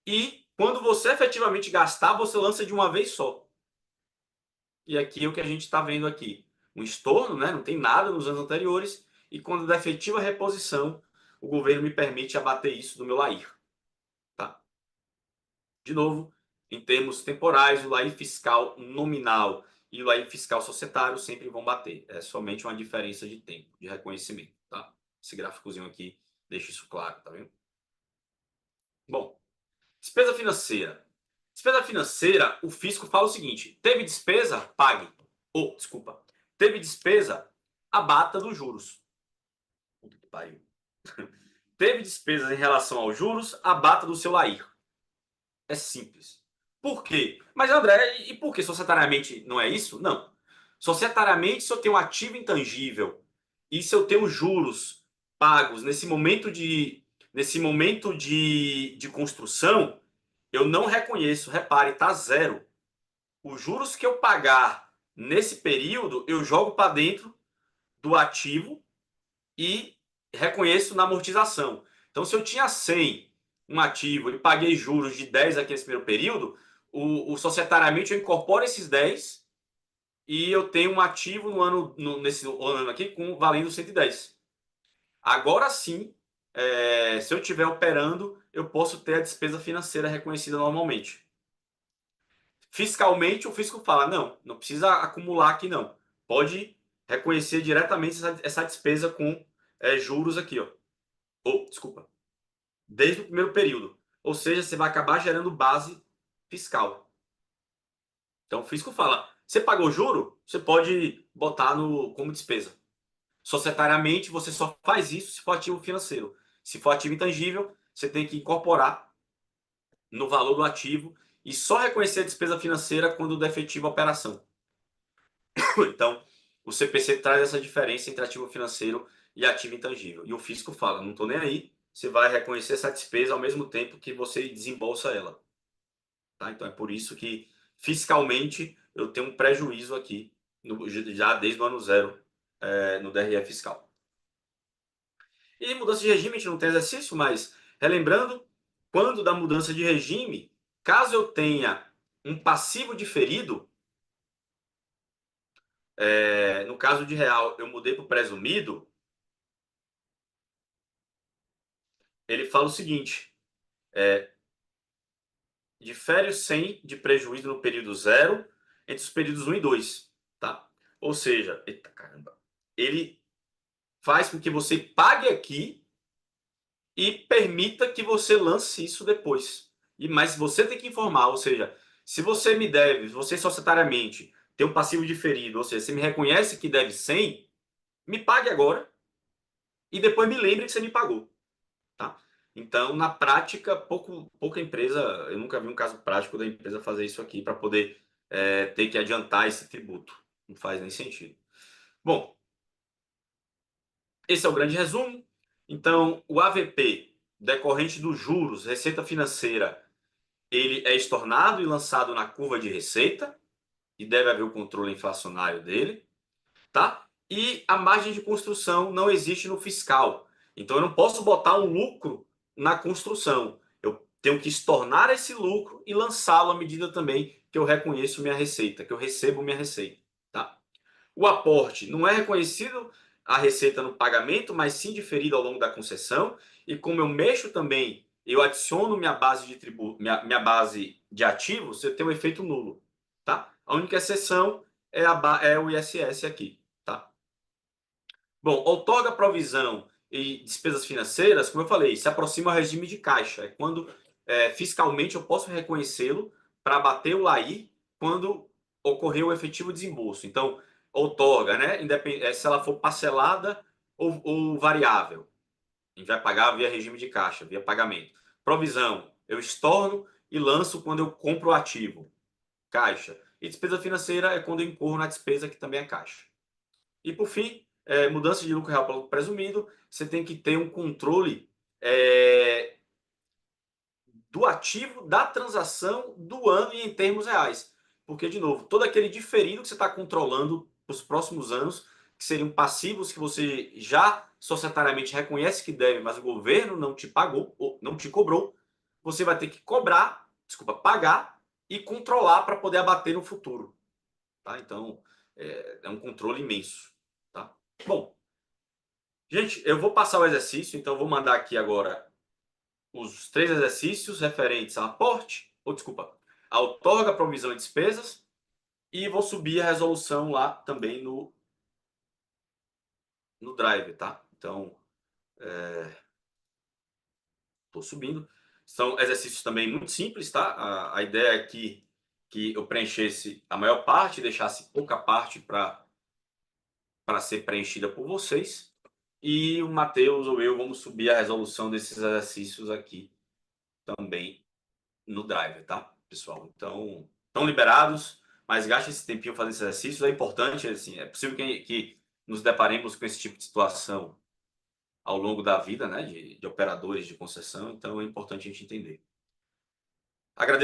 e quando você efetivamente gastar, você lança de uma vez só. E aqui é o que a gente está vendo aqui. Um estorno, né? Não tem nada nos anos anteriores e quando da efetiva reposição, o governo me permite abater isso do meu LAIR. Tá? De novo, em termos temporais, o LAIR fiscal nominal e o LAIR fiscal societário sempre vão bater. É somente uma diferença de tempo, de reconhecimento. Tá? Esse gráficozinho aqui deixa isso claro, tá vendo? Bom, despesa financeira. Despesa financeira, o fisco fala o seguinte: teve despesa, pague. Ou, desculpa, teve despesa, abata dos juros. Puta que pariu. Teve despesas em relação aos juros, abata do seu LAIR. É simples. Por quê? Mas, André, e por que societariamente não é isso? Não. Societariamente, se eu tenho um ativo intangível e se eu tenho juros pagos nesse momento de construção, eu não reconheço. Repare, está zero. Os juros que eu pagar nesse período, eu jogo para dentro do ativo e reconheço na amortização. Então, se eu tinha 100 um ativo e paguei juros de 10 aqui nesse primeiro período, societariamente eu incorporo esses 10 e eu tenho um ativo nesse ano aqui valendo 110. Agora sim, se eu estiver operando, eu posso ter a despesa financeira reconhecida normalmente. Fiscalmente, o fisco fala: não precisa acumular aqui não. Pode reconhecer diretamente essa despesa com juros aqui, ó. Desculpa. Desde o primeiro período. Ou seja, você vai acabar gerando base fiscal. Então o fisco fala: você pagou juro? Você pode botar como despesa. Societariamente, você só faz isso se for ativo financeiro. Se for ativo intangível, você tem que incorporar no valor do ativo e só reconhecer a despesa financeira quando da efetiva operação. Então, o CPC traz essa diferença entre ativo financeiro e ativo intangível. E o fisco fala, não estou nem aí, você vai reconhecer essa despesa ao mesmo tempo que você desembolsa ela. Tá? Então é por isso que fiscalmente eu tenho um prejuízo aqui, já desde o ano zero, no DRE fiscal. E mudança de regime, a gente não tem exercício, mas relembrando, quando da mudança de regime, caso eu tenha um passivo diferido, no caso de real, eu mudei para o presumido, ele fala o seguinte, difere o 100 de prejuízo no período 0 entre os períodos 1 e 2. Tá? Ou seja, eita caramba, ele faz com que você pague aqui e permita que você lance isso depois. Mas você tem que informar, ou seja, se você me deve, você societariamente tem um passivo diferido, ou seja, você me reconhece que deve 100, me pague agora e depois me lembre que você me pagou. Tá? Então, na prática, pouca empresa, eu nunca vi um caso prático da empresa fazer isso aqui para poder ter que adiantar esse tributo. Não faz nem sentido. Bom, esse é o grande resumo. Então, o AVP, decorrente dos juros, receita financeira, ele é estornado e lançado na curva de receita, e deve haver o controle inflacionário dele, tá? E a margem de construção não existe no fiscal. Então, eu não posso botar um lucro na construção. Eu tenho que estornar esse lucro e lançá-lo à medida também que eu reconheço minha receita, que eu recebo minha receita, tá? O aporte não é reconhecido a receita no pagamento, mas sim diferido ao longo da concessão. E como eu mexo também, eu adiciono minha base de tributo, minha base de ativos, eu tenho um efeito nulo, tá? A única exceção é o ISS aqui, tá? Bom, outorga provisão e despesas financeiras, como eu falei, se aproxima ao regime de caixa. É quando fiscalmente eu posso reconhecê-lo para bater o LAI quando ocorreu o efetivo desembolso. Então, outorga, né? Se ela for parcelada ou variável, a gente vai pagar via regime de caixa, via pagamento. Provisão, eu estorno e lanço quando eu compro o ativo, caixa. E despesa financeira é quando eu incorro na despesa, que também é caixa. E por fim, mudança de lucro real para lucro presumido, você tem que ter um controle do ativo, da transação, do ano e em termos reais. Porque, de novo, todo aquele diferido que você está controlando para os próximos anos, que seriam passivos que você já societariamente reconhece que deve, mas o governo não te pagou, ou não te cobrou, você vai ter que pagar e controlar para poder abater no futuro. Tá? Então, é um controle imenso. Tá? Bom, gente, eu vou passar o exercício, então eu vou mandar aqui agora os 3 exercícios referentes a aporte, a outorga, provisão e despesas, e vou subir a resolução lá também no Drive, tá? Então, estou subindo. São exercícios também muito simples, tá? A ideia é que eu preenchesse a maior parte, deixasse pouca parte para ser preenchida por vocês. E o Matheus ou eu vamos subir a resolução desses exercícios aqui também no Drive, tá, pessoal? Então, estão liberados, mas gaste esse tempinho fazendo esses exercícios. É importante, assim, é possível que nos deparemos com esse tipo de situação ao longo da vida, né, de operadores de concessão. Então, é importante a gente entender. Agradeço.